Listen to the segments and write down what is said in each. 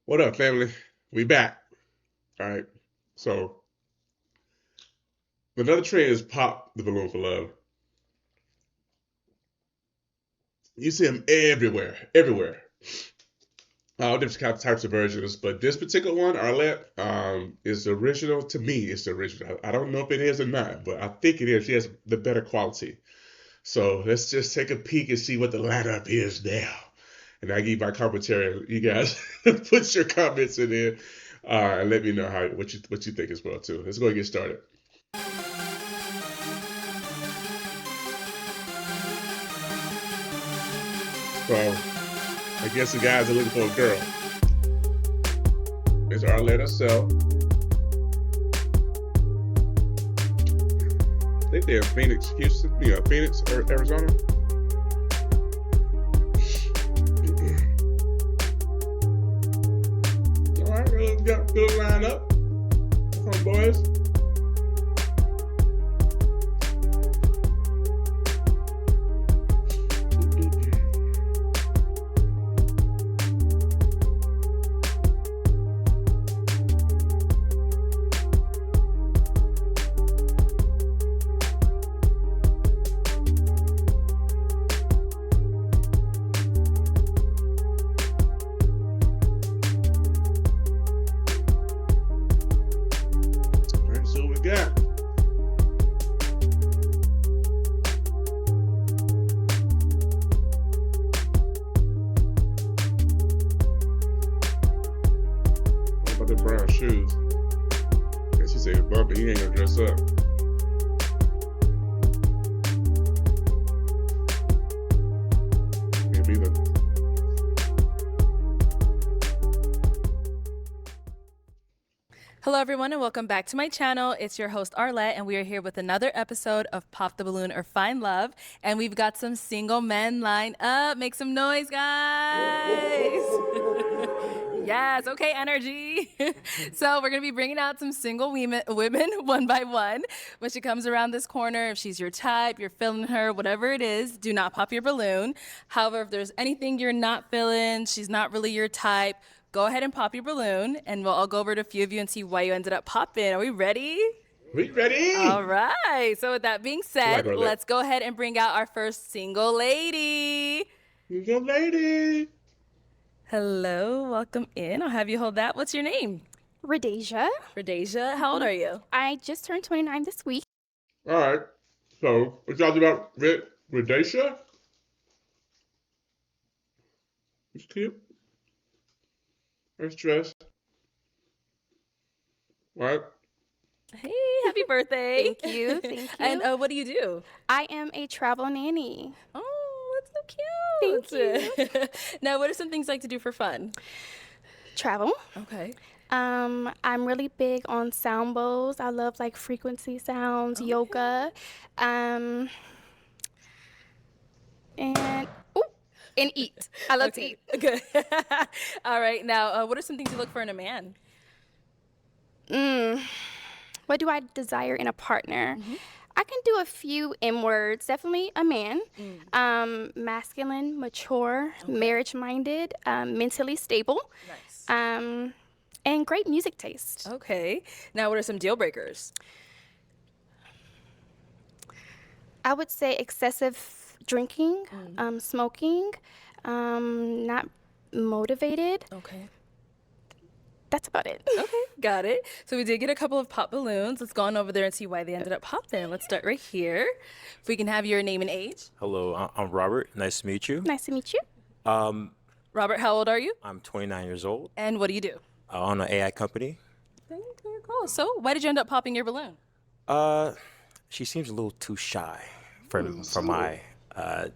What up, family? We back. All right. So another trend is pop the balloon for love. You see them everywhere, everywhere. All different types of versions, but this particular one, Arlette, is the original. To me, it's the original. I don't know if it is or not, but I think it is. She has the better quality. So let's just take a peek and see what the lineup is now. And I give my commentary. You guys put your comments in there and let me know what you think as well too. Let's go and get started. So I guess the guys are looking for a girl. It's Arlette herself. I think they're in Phoenix, Houston, Phoenix, Arizona. All right, we got a good lineup. Come on, boys. The brown shoes. I guess he said Bumpy, he ain't gonna dress up. Him either. Hello everyone and welcome back to my channel. It's your host Arlette and we are here with another episode of Pop the Balloon or Find Love, and we've got some single men lined up. Make some noise, guys. Yes, okay, energy. So we're going to be bringing out some single women one by one. When she comes around this corner, if she's your type, you're feeling her, whatever it is, do not pop your balloon. However, if there's anything you're not feeling, she's not really your type, go ahead and pop your balloon, and we'll all go over to a few of you and see why you ended up popping. Are we ready? We ready? All right. So with that being said, let's go ahead and bring out our first single lady. Single lady. Hello, welcome in. I'll have you hold that. What's your name? Rhodesia. Rhodesia, how old are you? I just turned 29 this week. All right. So we're talking about Rhodesia. It's cute. Nice dress. Right. Hey, happy birthday. Thank you. Thank you. And what do you do? I am a travel nanny. Oh, that's so cute. Thank you. Now, what are some things you like to do for fun? Travel. Okay. I'm really big on sound bowls. I love like frequency sounds, yoga, and eat. I love to eat. Good. All right. Now, what are some things you look for in a man? What do I desire in a partner? I can do a few M words. Definitely a man. Masculine, mature, marriage-minded, mentally stable. Nice. And great music taste. Okay. Now, what are some deal breakers? I would say excessive drinking, smoking, not motivated. Okay. That's about it. Okay, got it. So we did get a couple of pop balloons. Let's go on over there and see why they ended up popping. Let's start right here. If we can have your name and age. Hello, I'm Robert. Nice to meet you. Nice to meet you. Robert, how old are you? I'm 29 years old. And what do you do? I own an AI company. Okay, cool. So why did you end up popping your balloon? She seems a little too shy for my. I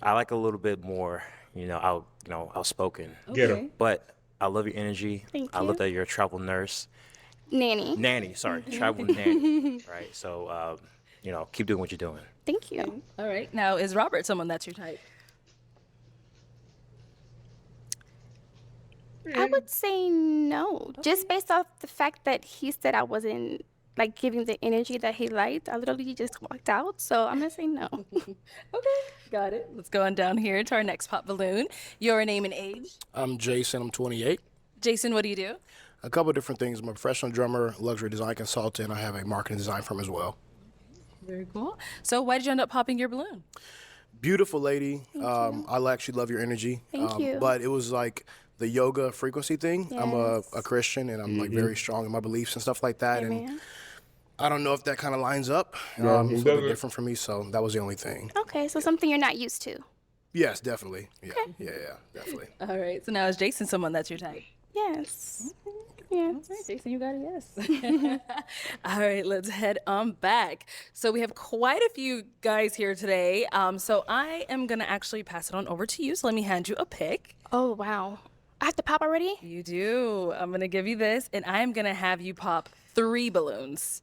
like a little bit more, outspoken. Get her. Okay. But I love your energy. Thank I love you. that you're a travel nurse. Nanny. Travel nanny. Right. So, keep doing what you're doing. Thank you. All right. Now, is Robert someone that's your type? I would say no. Just based off the fact that he said I wasn't like giving the energy that he liked. I literally just walked out, so I'm gonna say no. Okay, got it. Let's go on down here to our next pop balloon. Your name and age? I'm Jason. I'm 28. Jason, what do you do? A couple of different things. I'm a professional drummer, luxury design consultant. I have a marketing design firm as well. Very cool. So why did you end up popping your balloon? Beautiful lady. I actually love your energy. Thank you. But it was like the yoga frequency thing. I'm a Yes. Christian, and I'm like very strong in my beliefs and stuff like that. And Amen. I don't know if that kind of lines up. No, it it's a little bit doesn't. different for me, so that was the only thing. Okay, so something you're not used to. Yes, definitely. Yeah, definitely. All right. So now is Jason someone that's your type? Yes. Yes. Jason, you got a yes. All right, let's head on back. So we have quite a few guys here today. So I am gonna actually pass it on over to you. So let me hand you a pick. Oh, wow. I have to pop already? You do. I'm gonna give you this, and I am gonna have you pop 3 balloons.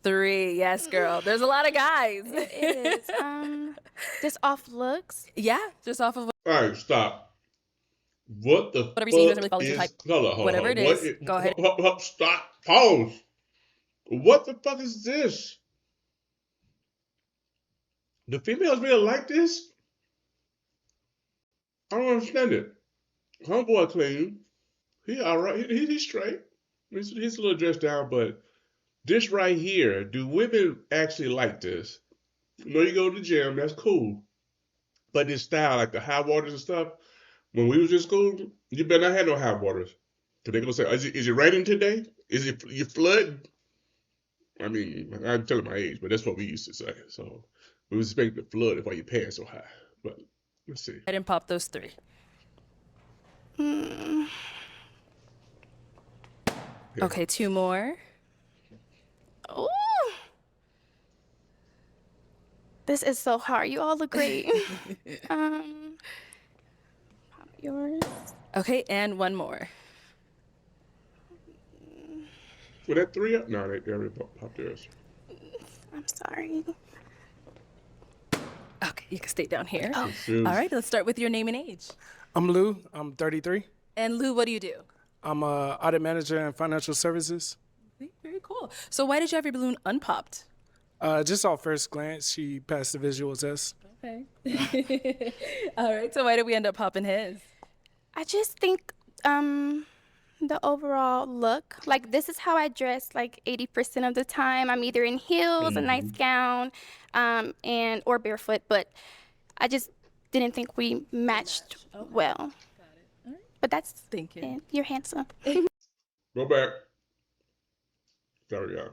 3, yes, girl. There's a lot of guys. It is. Just off looks. Yeah, just off of All right, stop. What the Whatever you see doesn't really fuck follow your is type. color? Whatever it is, go ahead. Stop. Pause. What the fuck is this? The females really like this? I don't understand it. Homeboy clean. He all right. He's straight. He's a little dressed down, but this right here, do women actually like this? You know, you go to the gym, that's cool. But this style, like the high waters and stuff, when we was in school, you better not have no high waters. Cause they gonna say, is it raining today? Is it you flooding? I mean, I'm telling my age, but that's what we used to say. So we was expecting to flood if why your pants so high. But let's see. I didn't pop those 3. Hmm. Yeah. Okay, 2 more. Ooh. This is so hard. You all look great. Pop yours. Okay, and 1 more. Were that 3 up? No, they already popped theirs. I'm sorry. Okay, you can stay down here. Oh. Shoes. All right, let's start with your name and age. I'm Lou. I'm 33. And Lou, what do you do? I'm a audit manager in financial services. Okay, very cool. So why did you have your balloon unpopped? Just off first glance, she passed the visual test. Okay. All right, so why did we end up popping his? I just think the overall look, like this is how I dress like 80% of the time. I'm either in heels, a nice gown, and or barefoot, but I just didn't think we matched well. But that's Thank you. it. You're handsome. Go back. There we go.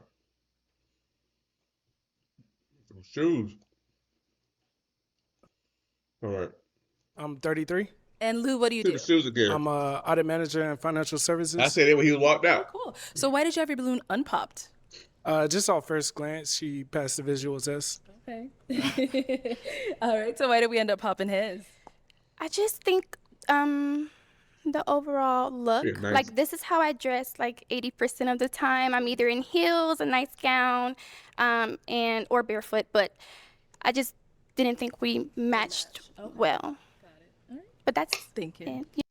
Some shoes. All right. I'm 33. And Lou, what do you Do do? the shoes again. I'm a audit manager in financial services. I said it when he walked out. Cool. So why did you have your balloon unpopped? Just off first glance, she passed the visual test. Okay. All right, so why did we end up popping his? I just think the overall look, Yeah, nice. like this is how I dress like 80% of the time. I'm either in heels, a nice gown, and or barefoot, but I just didn't think we matched well. But that's Thank you. it.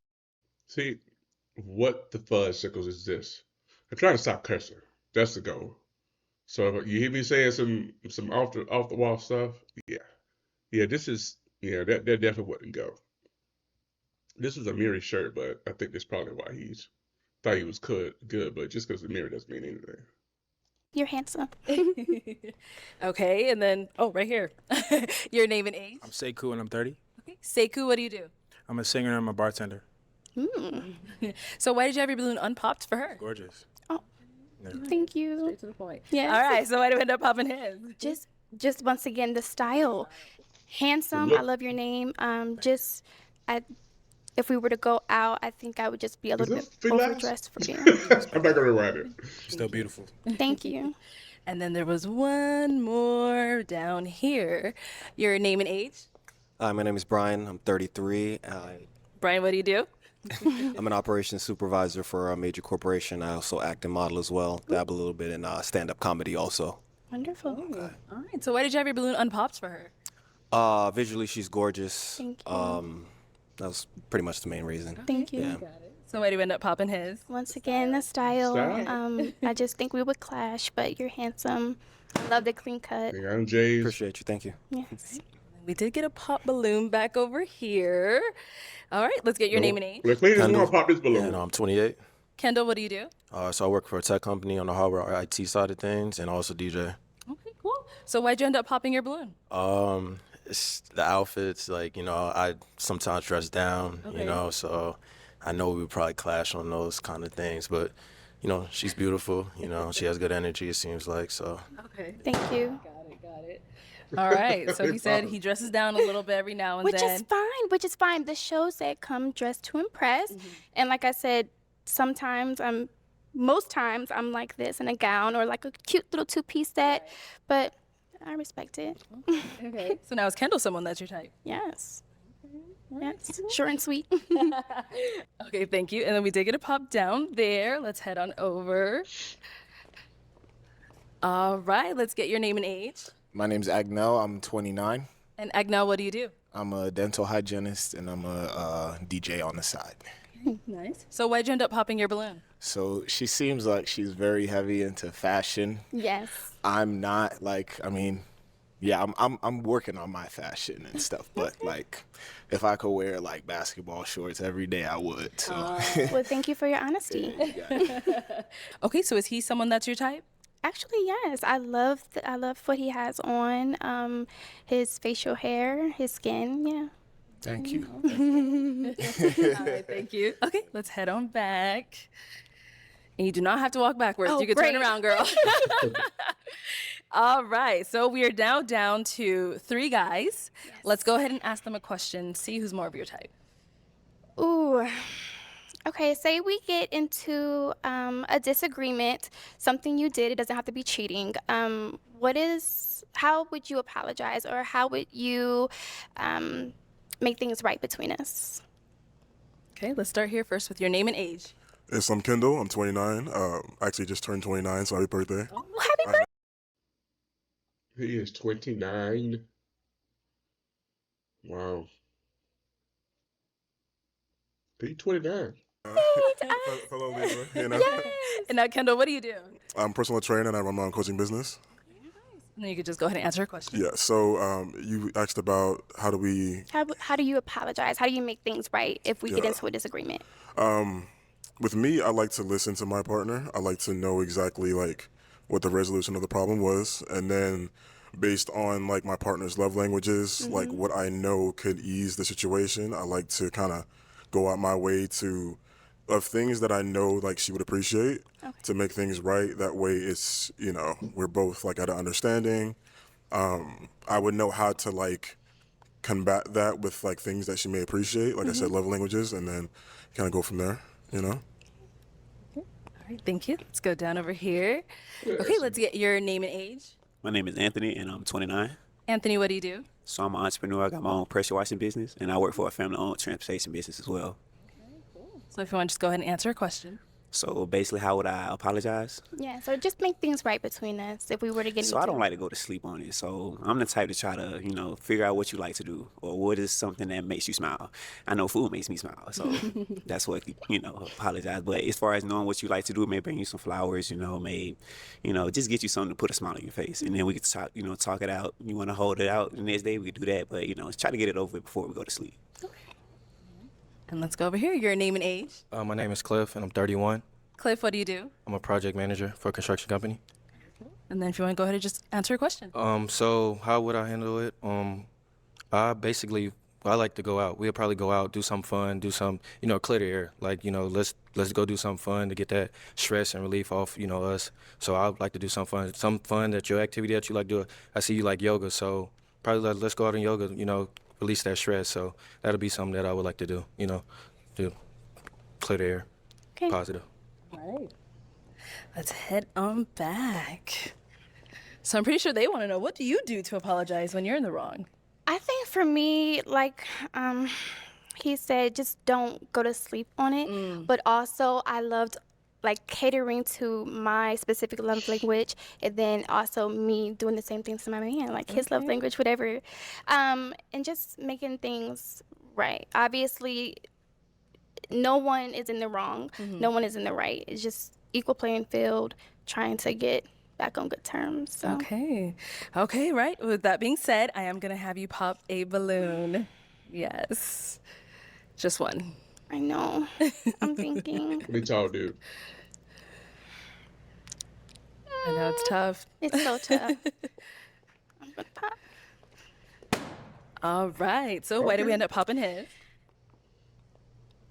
See, what the fudge sickles is this? I'm trying to stop cursing. That's the goal. So if you hear me saying some off the wall stuff, yeah, this is that definitely wouldn't go. This is a Miri shirt, but I think that's probably why he's thought he was good, but just because the Miri doesn't mean anything. You're handsome. Okay, and then right here, your name and age. I'm Sekou and I'm 30. Okay. Sekou, what do you do? I'm a singer and I'm a bartender. So why did you have your balloon unpopped for her? Gorgeous. Thank you. To the point. Yes. All right, so why did we end up popping his? Just once again the style. Handsome. Look. I love your name. If we were to go out, I think I would just be a little this bit free laughs? overdressed for you. I'm not gonna rewind it. Still beautiful. Thank you. And then there was one more down here. Your name and age? Hi, my name is Brian. I'm 33. Brian, what do you do? I'm an operations supervisor for a major corporation. I also act and model as well. Dabble a little bit in stand-up comedy also. Wonderful. All right, so why did you have your balloon unpopped for her? Visually, she's gorgeous. Thank you. That was pretty much the main reason. Thank you. Yeah. So why did we end up popping his? Once again, the style. Style? I just think we would clash, but you're handsome. I love the clean cut. Yeah, I'm Jay's. Appreciate you. Thank you. Yes. We did get a pop balloon back over here. All right, let's get your name and age. Let's clean this Kendall. more. Pop this balloon. And I'm 28. Kendall, what do you do? So I work for a tech company on the hardware IT side of things, and also DJ. Okay, cool. So why'd you end up popping your balloon? It's the outfits, like, I sometimes dress down, so I know we would probably clash on those kind of things, but, she's beautiful, she has good energy, it seems like, so. Okay. Thank you. Got it. All right. So he said he dresses down a little bit every now and Which then. is fine. The show said come dressed to impress. And like I said, most times I'm like this in a gown or like a cute little two-piece set, but I respect it. Okay. So now is Kendall someone that's your type? Yes. Yes. Short and sweet. Okay, thank you. And then we did get a pop down there. Let's head on over. All right. Let's get your name and age. My name's Agnell. I'm 29. And Agnell, what do you do? I'm a dental hygienist and I'm a DJ on the side. Nice. So why'd you end up popping your balloon? So she seems like she's very heavy into fashion. Yes. I'm not I'm working on my fashion and stuff, but like if I could wear like basketball shorts every day, I would. So Well, thank you for your honesty. Okay, so is he someone that's your type? Actually, yes. I love what he has on. His facial hair, his skin. Yeah. Thank you. All right, thank you. Okay, let's head on back. And you do not have to walk backwards. Oh, You can great. turn around, girl. All right, so we are now down to 3 guys. Let's go ahead and ask them a question, see who's more of your type. Ooh. Okay, say we get into a disagreement, something you did, it doesn't have to be cheating. How would you apologize, or how would you make things right between us? Okay, let's start here first with your name and age. Yes, I'm Kendall. I'm 29. Actually just turned 29, so happy birthday. Well, happy birthday. He is 29. Wow. He's 29. Hello, Lisa. And now, Kendall, what do you do? I'm a personal trainer and I run my own coaching business. And then you could just go ahead and answer her question. Yeah, so you asked about how do you apologize? How do you make things right if we get Yeah. into a disagreement? With me, I like to listen to my partner. I like to know exactly like what the resolution of the problem was, and then based on like my partner's love languages, like what I know could ease the situation, I like to kind of go out my way of things that I know like she would appreciate to make things right. That way it's, we're both like at an understanding. I would know how to like combat that with like things that she may appreciate, like I said, love languages, and then kind of go from there, All right, thank you. Let's go down over here. Okay, let's get your name and age. My name is Anthony, and I'm 29. Anthony, what do you do? So I'm an entrepreneur. I got my own pressure washing business, and I work for a family-owned transportation business as well. So if you want to just go ahead and answer a question. So basically, how would I apologize? Yeah, so just make things right between us if we were to get So into I don't like to go to sleep on it. So I'm the type to try to, figure out what you like to do or what is something that makes you smile. I know food makes me smile, so that's what, apologize. But as far as knowing what you like to do, may bring you some flowers, may, just get you something to put a smile on your face. And then we could talk, talk it out. You want to hold it out the next day, we could do that. But, try to get it over with before we go to sleep. And let's go over here. Your name and age. My name is Cliff, and I'm 31. Cliff, what do you do? I'm a project manager for a construction company. And then if you want to go ahead and just answer a question. So how would I handle it? I like to go out. We'll probably go out, do something fun, do some, clear the air. Like, let's go do something fun to get that stress and relief off, us. So I'd like to do something fun that your activity that you like to do. I see you like yoga, so probably let's go out and yoga, release that stress. So that'll be something that I would like to do, to clear the air, positive. All right. Let's head on back. So I'm pretty sure they want to know, what do you do to apologize when you're in the wrong? I think for me, like he said, just don't go to sleep on it. But also, I loved like catering to my specific love language, and then also me doing the same things to my man, like his love language, whatever, and just making things right. Obviously, no one is in the wrong. No one is in the right. It's just equal playing field, trying to get back on good terms. So. Okay. Okay, right. With that being said, I am going to have you pop a balloon. Yes. Just one. I know. I'm thinking. What did y'all do? I know it's tough. It's so tough. I'm gonna pop. All right. So why did we end up popping his?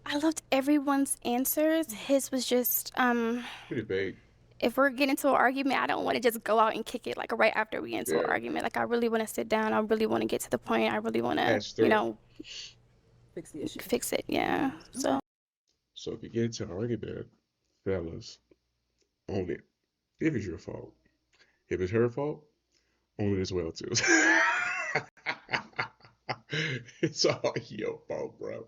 I loved everyone's answers. His was just Pretty vague. if we're getting into an argument, I don't want to just go out and kick it like right after we get into an argument. Like I really want to sit down. I really want to get to the point. I really want to, you know, Fix the issue. fix it. Yeah. So if you get into an argument, fellas, own it. If it's your fault. If it's her fault, own it as well too. It's all your fault, bro.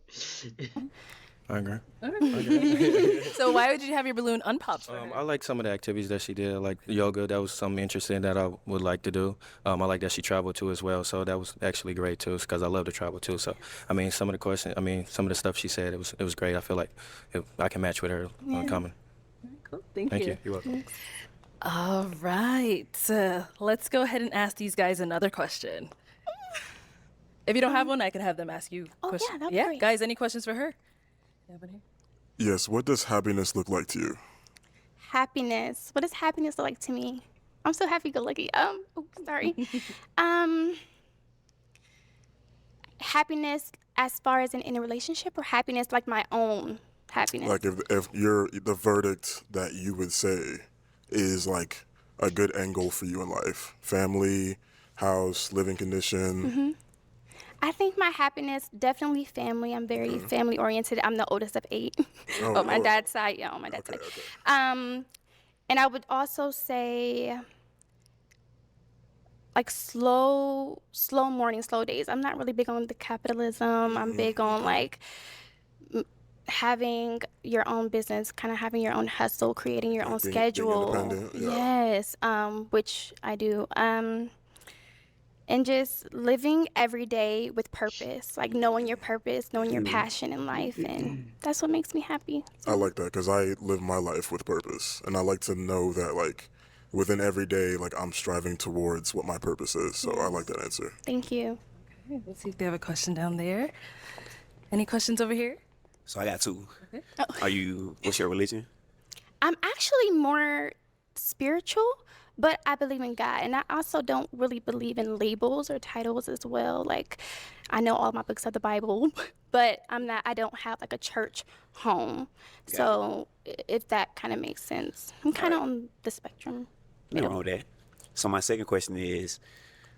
I agree. So why would you have your balloon unpopped for her? I like some of the activities that she did, like yoga. That was something interesting that I would like to do. I like that she traveled too as well, so that was actually great too, because I love to travel too. So, I mean, some of the questions, I mean, some of the stuff she said, it was great. I feel like I can match with her on coming. Cool. Thank Thank you. you. You're welcome. All right. Let's go ahead and ask these guys another question. If you don't have one, I can have them ask you questions. yeah, that'd be great. Guys, any questions for her? Yes, what does happiness look like to you? Happiness. What does happiness look like to me? I'm so happy-go-lucky. Sorry. Happiness as far as in a relationship, or happiness like my own happiness? Like if you're the verdict that you would say is like a good end goal for you in life, family, house, living condition. I think my happiness, definitely family. I'm very family oriented. I'm the oldest of 8 on my dad's side. Yeah, on my dad's side. And I would also say like slow morning, slow days. I'm not really big on the capitalism. I'm big on like having your own business, kind of having your own hustle, creating your own schedule. Being independent, Yes, which I do. And just living every day with purpose, like knowing your purpose, knowing your passion in life, and that's what makes me happy. I like that because I live my life with purpose, and I like to know that like within every day, like I'm striving towards what my purpose is. So I like that answer. Thank you. Okay, let's see if they have a question down there. Any questions over here? So I got 2. What's your religion? I'm actually more spiritual, but I believe in God, and I also don't really believe in labels or titles as well. Like, I know all my books are the Bible, but I don't have like a church home. So if that kind of makes sense, I'm kind of on the spectrum. Nothing wrong with that. So my second question is,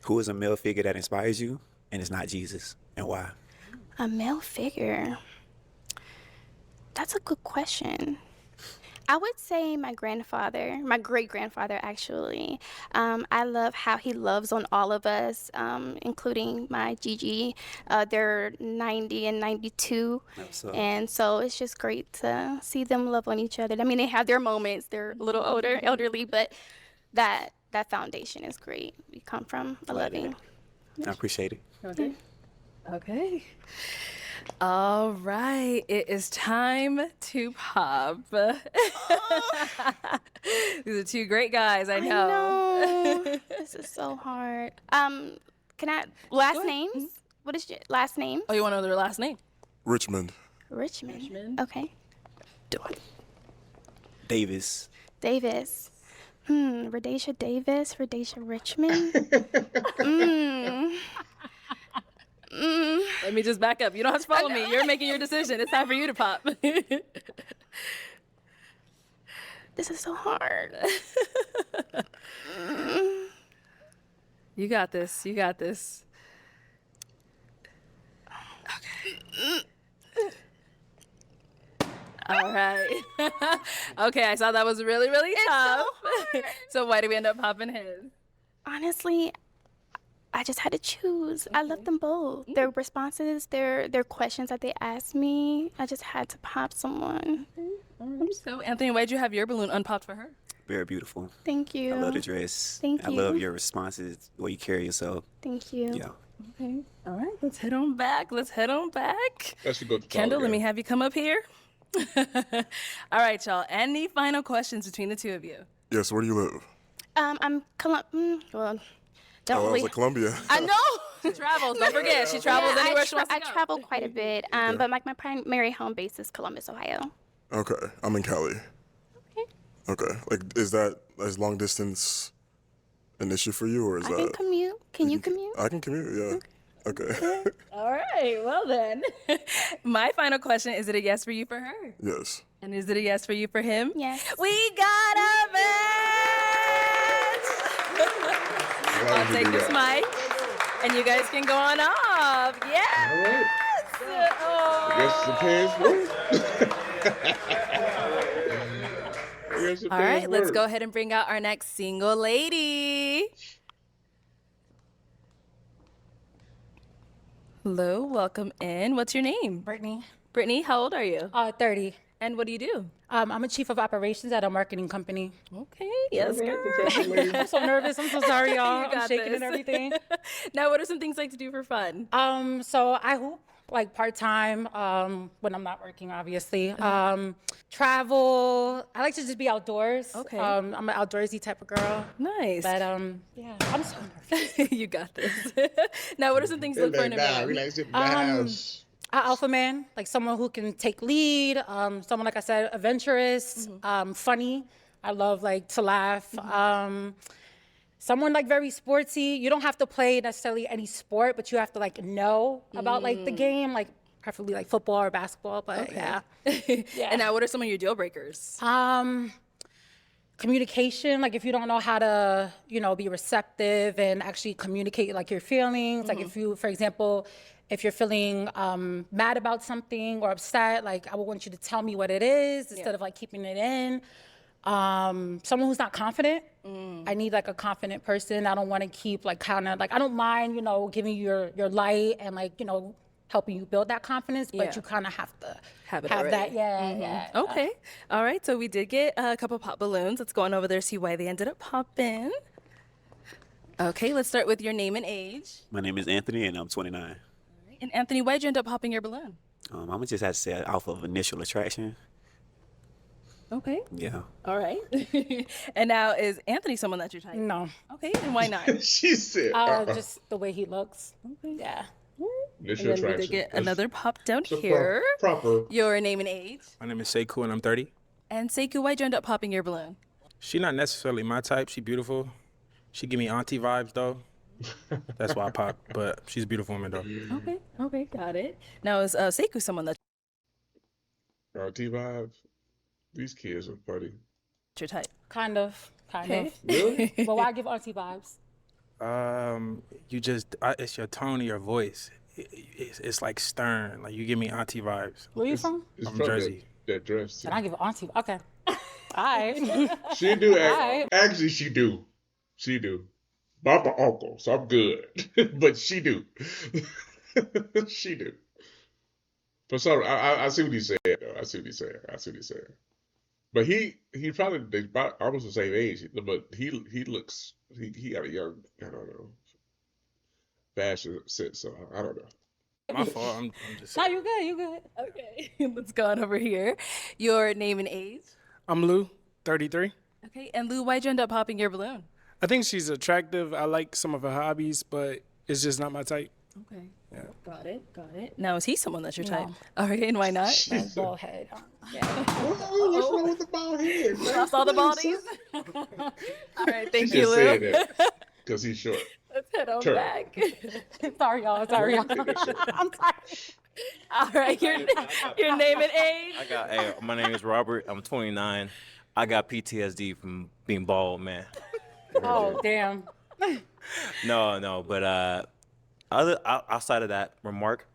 who is a male figure that inspires you and it's not Jesus, and why? A male figure. That's a good question. I would say my grandfather, my great-grandfather, actually. I love how he loves on all of us, including my Gigi. They're 90 and 92, and so it's just great to see them love on each other. I mean, they have their moments. They're a little older, elderly, but that foundation is great. We come from a loving. I appreciate it. Okay. All right, it is time to pop. These are 2 great guys, I know. This is so hard. Can I last names? What is your last name? Oh, you want to know their last name? Richmond. Richmond. Okay. Do it. Davis. Rhodesia Davis, Rhodesia Richmond. Let me just back up. You don't have to follow me. You're making your decision. It's time for you to pop. This is so hard. You got this. You got this. Okay. All right. Okay, I saw that was really, really tough. So why did we end up popping his? Honestly, I just had to choose. I love them both. Their responses, their questions that they asked me, I just had to pop someone. So, Anthony, why'd you have your balloon unpopped for her? Very beautiful. Thank you. I love the dress. Thank I you. love your responses, the way you carry yourself. Thank you. Yeah. Okay. All right, let's head on back. Let's go to Kendall, let again. me have you come up here. All right, y'all. Any final questions between the 2 of you? Yes, where do you live? I'm well, don't Oh, I was really. like Colombia. I know. She travels. Don't forget, she travels anywhere she wants to I go. travel quite a bit, but like my primary home base is Columbus, Ohio. Okay, I'm in Cali. Okay, like is that long distance an issue for you, or is I that? can commute. Can you commute? I can commute. Yeah. Okay. All right. Well then, my final question: is it a yes for you for her? Yes. And is it a yes for you for him? Yes. We got a match. I'll take this mic, and you guys can go on off. Yes. I guess the pants work. All right, let's go ahead and bring out our next single lady. Hello, welcome in. What's your name? Brittany. Brittany, how old are you? 30. And what do you do? I'm a chief of operations at a marketing company. Okay, yes, girl. I'm so nervous. I'm so sorry, y'all. You I'm got shaking this. and everything. Now, what are some things like to do for fun? So I hoop like part-time when I'm not working, obviously. Travel. I like to just be outdoors. Okay. I'm an outdoorsy type of girl. Nice. But yeah, I'm so nervous. You got this. Now, what are some things to look for in a man? Alpha man, like someone who can take lead, someone, like I said, adventurous, funny. I love like to laugh. Someone like very sportsy. You don't have to play necessarily any sport, but you have to like know about like the game, like preferably like football or basketball, but yeah. And now, what are some of your deal breakers? Communication, like if you don't know how to, be receptive and actually communicate like your feelings, like if you, for example, if you're feeling mad about something or upset, like I would want you to tell me what it is instead of like keeping it in. Someone who's not confident. I need like a confident person. I don't want to keep like kind of like, I don't mind, giving you your light and like, helping you build that confidence, but you kind of have to have that. Yeah. Okay. All right. So we did get a couple pop balloons. Let's go on over there, see why they ended up popping. Okay, let's start with your name and age. My name is Anthony, and I'm 29. And Anthony, why'd you end up popping your balloon? I'm gonna just have to say off of initial attraction. Okay. Yeah. All right. And now, is Anthony someone that you're type? No. Okay, and why not? She said. Just the way he looks. Okay. Yeah. Initial And then we did attraction. get another pop down So here. proper. Your name and age. My name is Sekou, and I'm 30. And Sekou, why'd you end up popping your balloon? She not necessarily my type. She beautiful. She give me auntie vibes though. That's why I pop. But she's a beautiful woman though. Okay, got it. Now, is Sekou someone that T vibes. These kids are funny. your type? Kind of. Okay. Really? But why give auntie vibes? You just it's your tone of your voice. It's like stern. Like you give me auntie vibes. Where you from? It's I'm from Jersey. That dress. And I give auntie. Okay. All right. She do. Right. Actually, she do. She do. Not my uncle, so I'm good. But she do. She do. For some, I see what he's saying, though. I see what he's saying. But he probably they about almost the same age, but he looks he got a young, I don't know, fashion sense. So I don't know. My fault. I'm just. No, you good. You good. Okay, let's go on over here. Your name and age. I'm Lou, 33. Okay, and Lou, why'd you end up popping your balloon? I think she's attractive. I like some of her hobbies, but it's just not my type. Okay. Yeah. Got it. Now, is he someone that's your type? No. All right, and why not? That bald head. What's wrong with the bald head? You lost all the baldies? All right, thank She you, just Lou. said that because he's short. Let's head on Turn. back. Sorry, y'all. I'm sorry. All right, your name and age. Hey, my name is Robert. I'm 29. I got PTSD from being bald, man. Oh, damn. No, but outside of that remark,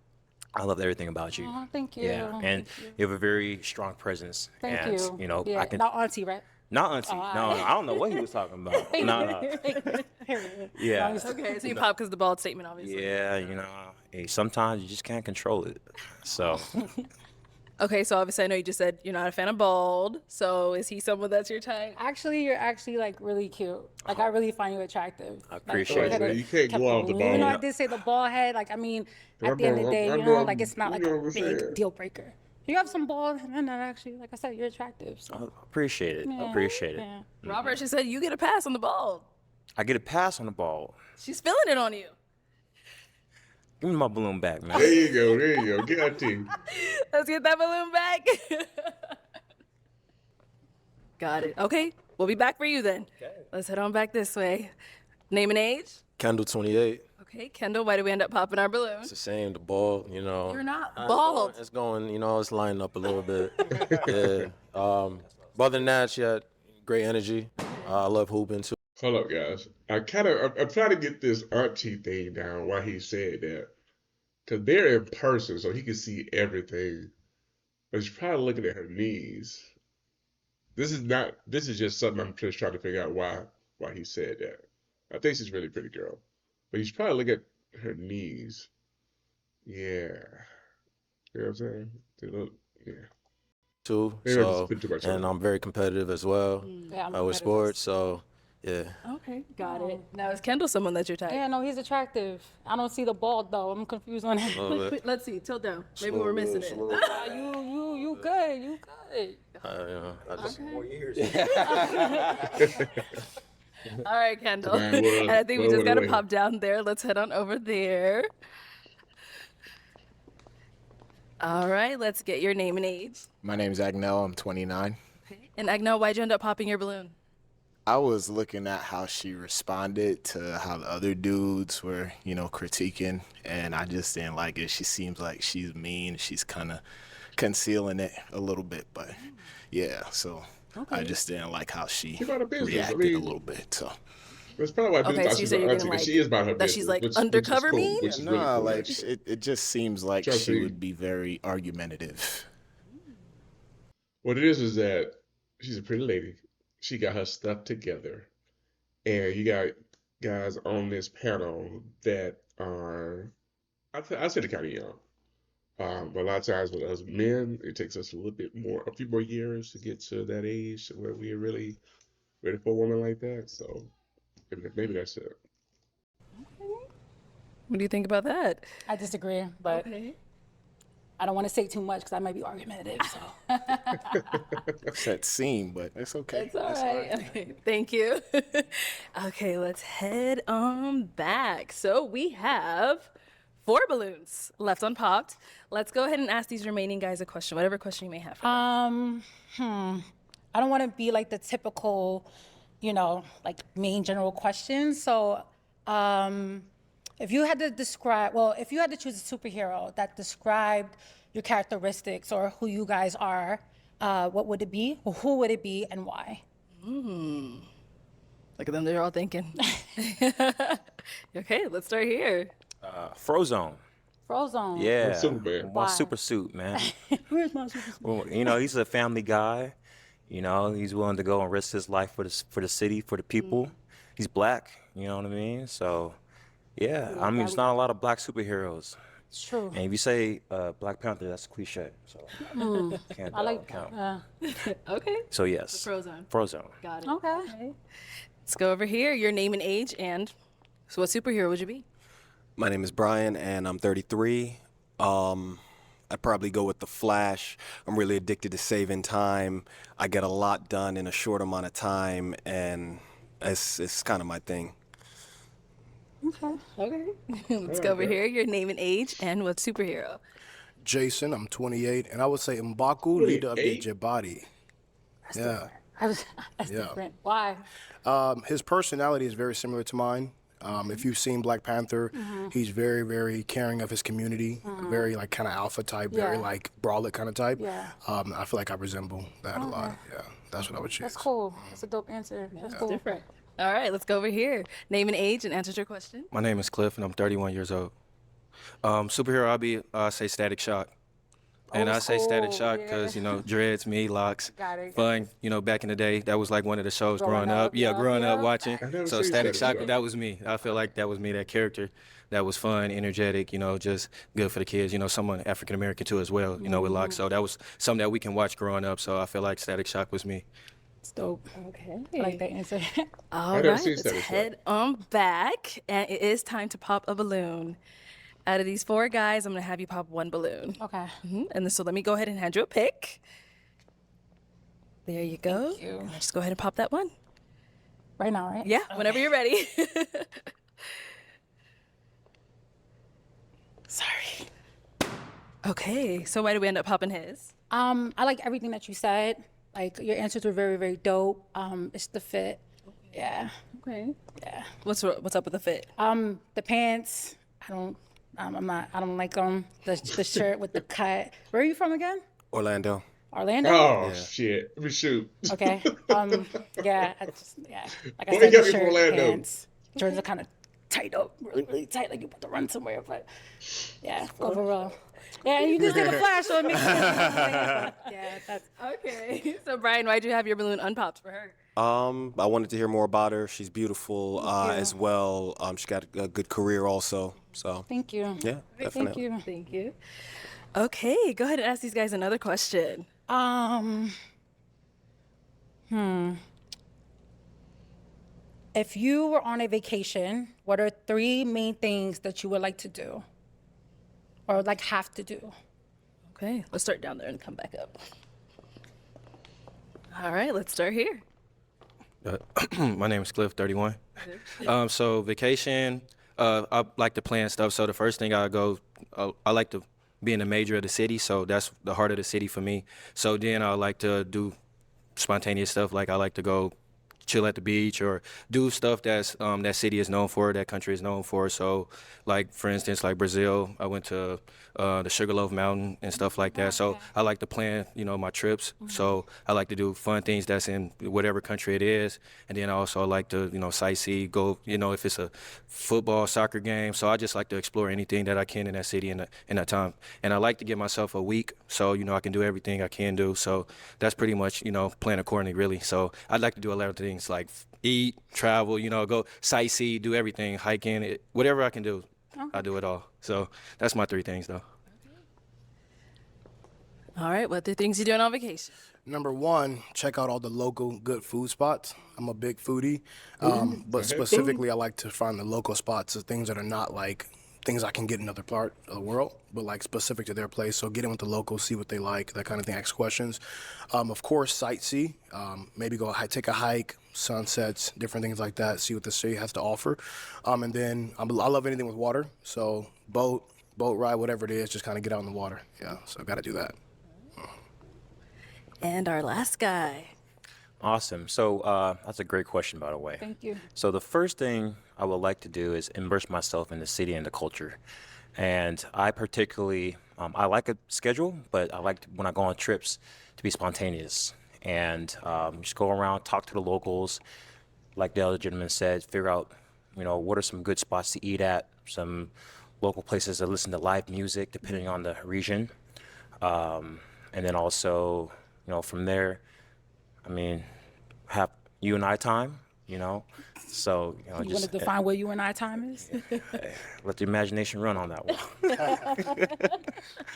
I love everything about you. Oh, thank you. Yeah, and you have a very strong presence. Thank and, you. You know, Yeah, I can not auntie, right? not auntie. No, I don't know what he was talking about. No. Yeah. Okay, so you pop because the bald statement, obviously. Yeah, you know, hey, sometimes you just can't control it. So Okay, so obviously I know you just said you're not a fan of bald. So is he someone that's your type? Actually, you're actually like really cute. Like I really find you attractive. I appreciate Like, it. You can't kept go off the balloon. You know, ball. I did say the ball head. Like I mean, at the end of the day, like it's not like a big deal breaker. You have some balls, and that actually, like I said, you're attractive. So. I appreciate it. I appreciate it. Yeah. Robert, she said you get a pass on the ball. I get a pass on the ball. She's feeling it on you. Give me my balloon back, man. There you go. There you go. Get that team. Let's get that balloon back. Got it. Okay, we'll be back for you then. Okay. Let's head on back this way. Name and age? Kendall, 28. Okay, Kendall, why did we end up popping our balloon? It's the same, the ball, you know. You're not bald. It's going, you know, it's lining up a little bit. Yeah. But other than that, she had great energy. I love hooping too. Hold up, guys. I'm trying to get this auntie thing down, why he said that. Because they're in person, so he can see everything. But he's probably looking at her knees. This is just something I'm just trying to figure out why he said that. I think she's a really pretty girl. But he's probably looking at her knees. Yeah. You know what I'm saying? They look, yeah. Too. Maybe I So, just put too much on and it. I'm very competitive as well with sports. So, yeah. Okay, got it. Now, is Kendall someone that you're type? Yeah, no, he's attractive. I don't see the bald though. I'm confused on it. Let's see. Tilt down. Maybe we're missing it. You good. You good. I just more years. All right, Kendall. Man, And I think we just got to wait. pop down there. Let's head on over there. All right, let's get your name and age. My name's Agnell. I'm 29. And Agnell, why'd you end up popping your balloon? I was looking at how she responded to how the other dudes were, you know, critiquing, and I just didn't like it. She seems like she's mean. She's kind of concealing it a little bit, but yeah, so I just didn't like how she about her business. reacted a little bit. So That's probably why people Okay, thought so she you was said an you're auntie, gonna because like she is about her that business. she's, like, which is undercover cool, me? which is no, really cool. like it just seems like Trust she me. would be very argumentative. What it is that she's a pretty lady. She got her stuff together. And you got guys on this panel that are, I say they're kind of young. But a lot of times with us men, it takes us a few more years to get to that age where we're really ready for a woman like that. So maybe that's it. What do you think about that? I disagree, but I don't want to say too much because I might be argumentative. So. Set scene, but it's okay. It's all right. Okay, thank you. Okay, let's head on back. So we have 4 balloons left unpopped. Let's go ahead and ask these remaining guys a question, whatever question you may have. I don't want to be like the typical, you know, like main general questions. So, if you had to choose a superhero that described your characteristics or who you guys are, what would it be? Or who would it be and why? Look at them, they're all thinking. Okay, let's start here. Frozone. Frozone. Yeah. Superman. One super suit, man. Where's my super suit? Well, you know, he's a family guy. You know, he's willing to go and risk his life for the city, for the people. He's black, you know what I mean? So, yeah, I mean, there's not a lot of black superheroes. It's true. And if you say Black Panther, that's a cliche. So, can't I like count. Okay. So, yes. Frozone. Frozone. Got it. Okay. Let's go over here. Your name and age, and so what superhero would you be? My name is Brian, and I'm 33. I'd probably go with the Flash. I'm really addicted to saving time. I get a lot done in a short amount of time, and it's kind of my thing. Okay. Let's go over here. Your name and age, and what superhero? Jason, I'm 28, and I would say M'Baku, leader of the 28? Jabari. Yeah. That's Yeah. different. Why? His personality is very similar to mine. If you've seen Black Panther, he's very, very caring of his community, very like kind of alpha type, very Yeah. like brawler kind of type. Yeah. I feel like I resemble that a lot. Yeah, that's what I would choose. That's cool. That's a dope answer. That's cool. Different. All right, let's go over here. Name and age, and answer your question. My name is Cliff, and I'm 31 years old. Superhero, I say Static Shock. And Old I say Static school, Shock because, you know, dreads, me, locks, Got it. fun. You know, back in the day, that was like one of the shows Growing growing up. up, Yeah, yeah, growing up yeah. watching. I've never So seen Static Static Shock, Shock. that was me. I feel like that was me, that character. That was fun, energetic, you know, just good for the kids. You know, someone African American too as well, you know, with locks. So that was something that we can watch growing up. So I feel like Static Shock was me. It's dope. Okay. I like that answer. All never right, seen let's Static Shock. head on back, and it is time to pop a balloon. Out of these 4 guys, I'm gonna have you pop 1 balloon. Okay. And then, so let me go ahead and hand you a pick. There you go. Thank you. And just go ahead and pop that one. Right now, right? Yeah, whenever you're ready. Sorry. Okay, so why did we end up popping his? I like everything that you said. Like your answers were very, very dope. It's the fit. Yeah. Okay. Yeah. What's up with the fit? The pants. I don't like them. The shirt with the cut. Where are you from again? Orlando. Orlando. Oh shit! Let me shoot. Okay. Yeah. Like I Where said, you got the me from shirt, Orlando? pants. Shirts are kind of tight up, really, really tight, like you about to run somewhere. But yeah, overall. Yeah, you just did a flash, so it makes sense. Yeah, that's Okay. So Brian, why'd you have your balloon unpopped for her? I wanted to hear more about her. She's beautiful as well. She's got a good career also. So Thank you. yeah, definitely. Thank you. Thank you. Okay, go ahead and ask these guys another question. If you were on a vacation, what are 3 main things that you would like to do? Or like have to do? Okay, let's start down there and come back up. All right, let's start here. My name is Cliff, 31. So vacation, I like to plan stuff. So the first thing I like to be in the major of the city. So that's the heart of the city for me. So then I like to do spontaneous stuff. Like I like to go chill at the beach or do stuff that's that city is known for, that country is known for. So like for instance, like Brazil, I went to the Sugarloaf Mountain and stuff like that. So I like to plan, my trips. So I like to do fun things that's in whatever country it is. And then I also like to, sightsee, go, if it's a football, soccer game. So I just like to explore anything that I can in that city in that time. And I like to give myself a week so, I can do everything I can do. So that's pretty much, plan accordingly, really. So I'd like to do a lot of things like eat, travel, go sightsee, do everything, hiking, whatever I can do. I do it all. So that's my 3 things, though. All right, what are the things you doing on vacation? Number 1, check out all the local good food spots. I'm a big foodie, but specifically I like to find the local spots, the things that are not like things I can get in another part of the world, but like specific to their place. So get in with the locals, see what they like, that kind of thing, ask questions. Of course, sightsee, maybe go take a hike, sunsets, different things like that, see what the city has to offer. And then I love anything with water, so boat ride, whatever it is, just kind of get out in the water. Yeah, so got to do that. And our last guy. Awesome. So that's a great question, by the way. Thank you. So the first thing I would like to do is immerse myself in the city and the culture. And I particularly, I like a schedule, but I like when I go on trips to be spontaneous and just go around, talk to the locals. Like the other gentleman said, figure out, what are some good spots to eat at, some local places to listen to live music, depending on the region. And then also, from there, have you and I time, so, You just want to define where you and I time is? let the imagination run on that one.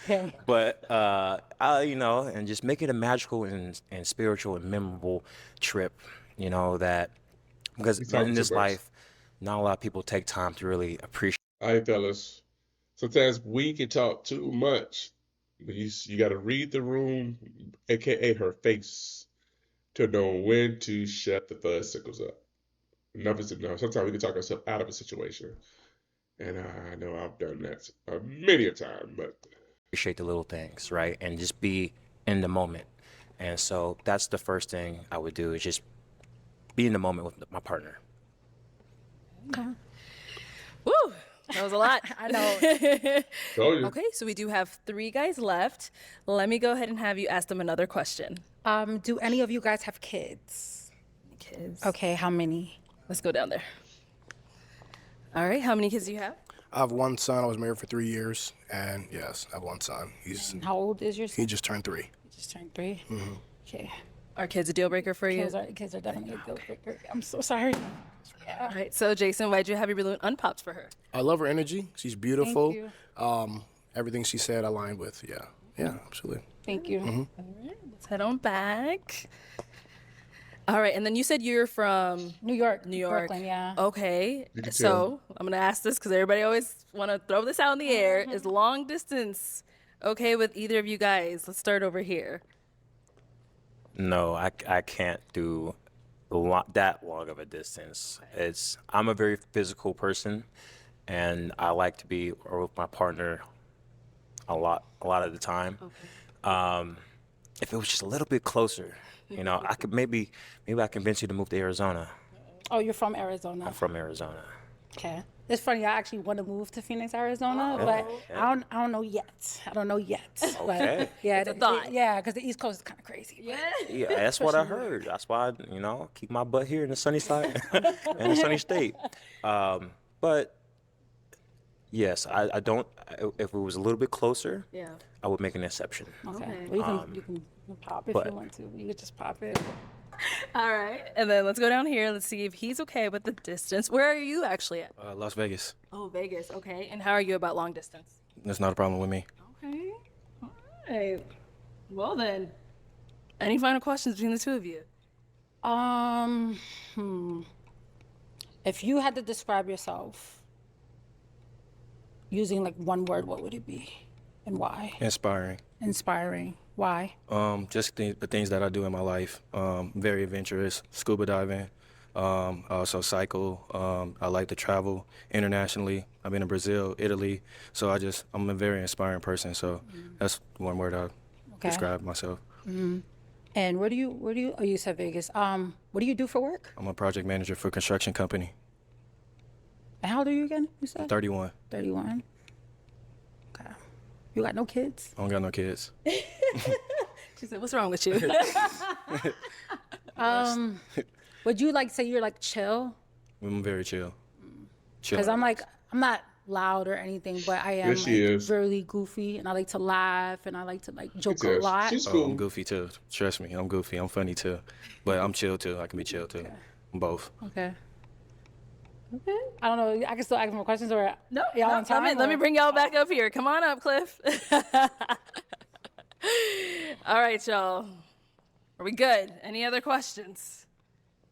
Okay. But, and just make it a magical and spiritual and memorable trip, that, because in this life, not a lot of people take time to really appreciate. All right, fellas. Sometimes we can talk too much, but you got to read the room, aka her face, to know when to shut the fuzzicles up. Enough is enough. Sometimes we can talk ourselves out of a situation, and I know I've done that many a time. But Appreciate the little things, right? And just be in the moment. And so that's the first thing I would do is just be in the moment with my partner. Okay. Woo! That was a lot. I know. told you. Okay, so we do have 3 guys left. Let me go ahead and have you ask them another question. Do any of you guys have kids? Kids. Okay, how many? Let's go down there. All right, how many kids do you have? I have 1 son. I was married for 3 years, and yes, I have 1 son. How old is your son? He just turned 3. He just turned 3? Mm-hmm. Okay. Are kids a deal breaker for you? Kids are definitely a deal breaker. I'm so sorry. All right, so Jason, why'd you have your balloon unpopped for her? I love her energy. She's beautiful. Thank you. Everything she said, I aligned with. Yeah, absolutely. Thank you. Mm-hmm. All right, let's head on back. All right, and then you said you're from New York. New York. Brooklyn, yeah. Okay, You can so tell. I'm gonna ask this because everybody always want to throw this out in the air. Is long distance okay with either of you guys? Let's start over here. No, I can't do that long of a distance. I'm a very physical person, and I like to be with my partner a lot of the time. If it was just a little bit closer, I could maybe I convince you to move to Arizona. Oh, you're from Arizona. I'm from Arizona. Okay. It's funny. I actually want to move to Phoenix, Arizona, but I don't know yet. I don't know yet. Okay. But yeah, It's a thought. yeah, because the East Coast is kind of crazy. Yeah. Yeah, that's what I heard. That's why keep my butt here in the sunny side, in the sunny state. But yes, I don't. If it was a little bit closer, Yeah. I would make an exception. Okay. Well, you can pop if but- you want to. You could just pop it. All right, and then let's go down here. Let's see if he's okay with the distance. Where are you actually at? Las Vegas. Oh, Vegas. Okay, and how are you about long distance? That's not a problem with me. Okay. All right. Well then, any final questions between the two of you? If you had to describe yourself using like one word, what would it be, and why? Inspiring. Inspiring. Why? Just the things that I do in my life. Very adventurous. Scuba diving. I also cycle. I like to travel internationally. I've been to Brazil, Italy. So I'm a very inspiring person. So that's one word I describe myself. And where do you? Oh, you said Vegas. What do you do for work? I'm a project manager for a construction company. And how old are you again? You said 31. 31. Okay. You got no kids? I don't got no kids. She said, "What's wrong with you?" Would you like say you're like chill? I'm very chill. Chill. Because I'm not loud or anything, but I am Yes, she is. really goofy, and I like to laugh, and I like to like joke a Yes, lot. she's Oh, cool. I'm goofy too. Trust me, I'm goofy. I'm funny too. But I'm chill too. I can be chill too. I'm both. Okay. Okay. I don't know. I can still ask more questions, or No, y'all no, on time? let me or- bring y'all back up here. Come on up, Cliff. All right, y'all. Are we good? Any other questions?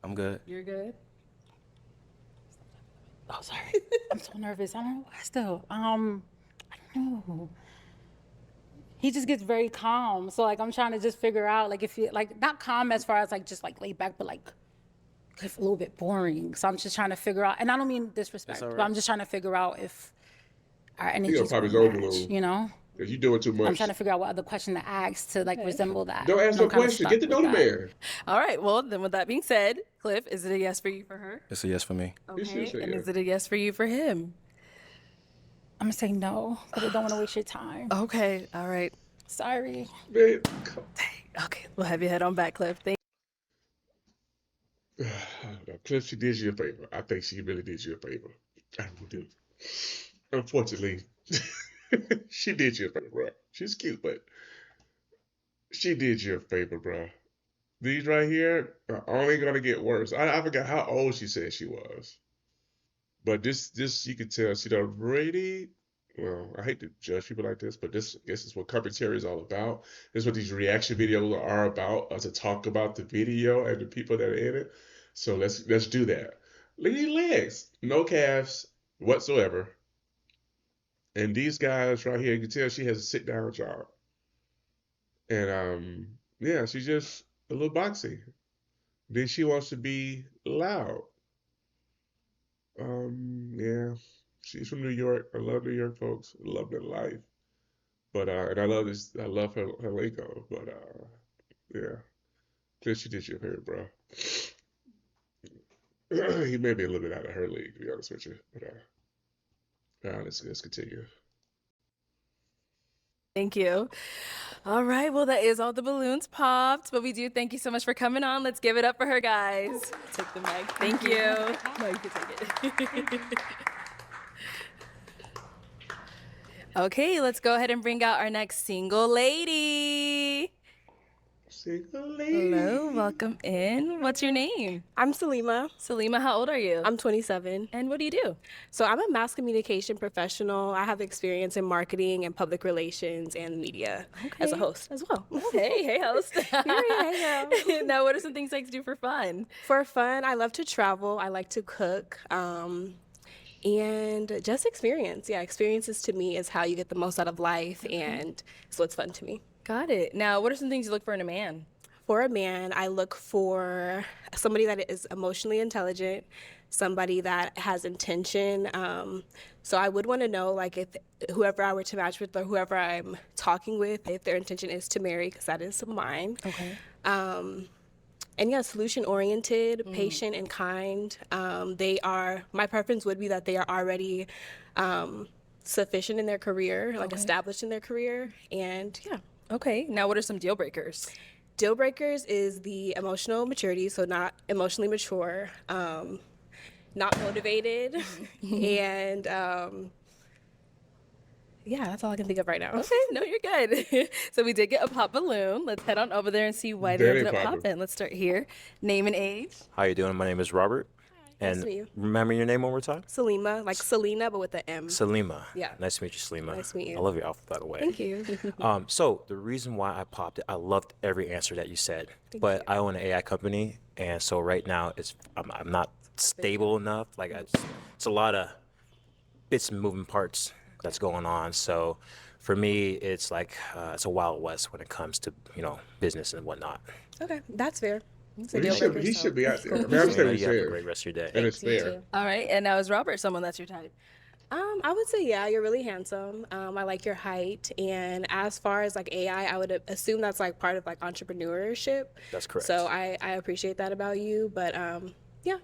I'm good. You're good. Oh, sorry. I'm so nervous. I don't know. Still, I don't know. He just gets very calm. So like, I'm trying to just figure out like if he like not calm as far as like just like laid back, but like a little bit boring. So I'm just trying to figure out, and I don't mean disrespect, That's all but right. I'm just trying to figure out if our He energies gonna pop his will own match, balloon. you know. If you doing too I'm much, trying to figure out what other question to ask to like resemble that. don't ask And no I'm kinda question. stuck Get to know the with that. man. All right. Well, then with that being said, Cliff, is it a yes for you for her? It's a yes for me. You should Okay. say And yeah. is it a yes for you for him? I'm gonna say no, but I don't want to waste your time. Okay. All right. Sorry. Man, Okay. We'll have your head on back, Cliff. Thank Cliff, she did you a favor. I think she really did you a favor. I really do. Unfortunately, she did you a favor, bro. She's cute, but she did you a favor, bro. These right here are only gonna get worse. I forgot how old she said she was, but this you could tell she done really. Well, I hate to judge people like this, but this I guess is what commentary is all about. This is what these reaction videos are about, to talk about the video and the people that are in it. So let's do that. Look at these legs, no calves whatsoever. And these guys right here, you can tell she has a sit down job. And yeah, she's just a little boxy. Then she wants to be loud. Yeah. She's from New York. I love New York folks. I love their life. But and I love this. I love her lingo. But yeah, Cliff, she did you a favor, bro. He may be a little bit out of her league, to be honest with you. But let's continue. Thank you. All right. Well, that is all the balloons popped, but we do thank you so much for coming on. Let's give it up for her, guys. Take the mic. Thank you. No, you can take it. Okay, let's go ahead and bring out our next single lady. Single lady. Hello, welcome in. What's your name? I'm Salima. Salima, how old are you? I'm 27. And what do you do? So I'm a mass communication professional. I have experience in marketing and public relations and media as a host as well. Hey, host. Hey, girl. Now, what are some things you like to do for fun? For fun, I love to travel. I like to cook. And just experience. Yeah, experiences to me is how you get the most out of life, and it's what's fun to me. Got it. Now, what are some things you look for in a man? For a man, I look for somebody that is emotionally intelligent, somebody that has intention. So I would want to know, like, if whoever I were to match with or whoever I'm talking with, if their intention is to marry, because that is mine. Okay. And yeah, solution-oriented, patient, and kind. My preference would be that they are already sufficient in their career, like established in their career, and yeah. Okay, now what are some deal breakers? Deal breakers is the emotional maturity, so not emotionally mature, not motivated, and yeah, that's all I can think of right now. Okay, no, you're good. So we did get a pop balloon. Let's head on over there and see why they ended up popping. Let's start here. Name and age. How you doing? My name is Robert. Nice And to meet you. remember your name one more time? Salima, like Selena, but with an M. Salima. Yeah. Nice to meet you, Salima. Nice to meet you. I love your outfit, by the way. Thank you. So the reason why I popped it, I loved every answer that you said. But I own an AI company, and so right now I'm not stable enough. Like it's a lot of bits and moving parts that's going on. So for me, it's like it's a wild west when it comes to business and whatnot. Okay, that's fair. Well, he should be out there. I mean, I understand what You you're have a saying. great rest of your day. And it's fair. All right, and now is Robert someone that's your type? I would say, yeah, you're really handsome. I like your height. And as far as like AI, I would assume that's like part of like entrepreneurship. That's correct. So I appreciate that about you. But yeah.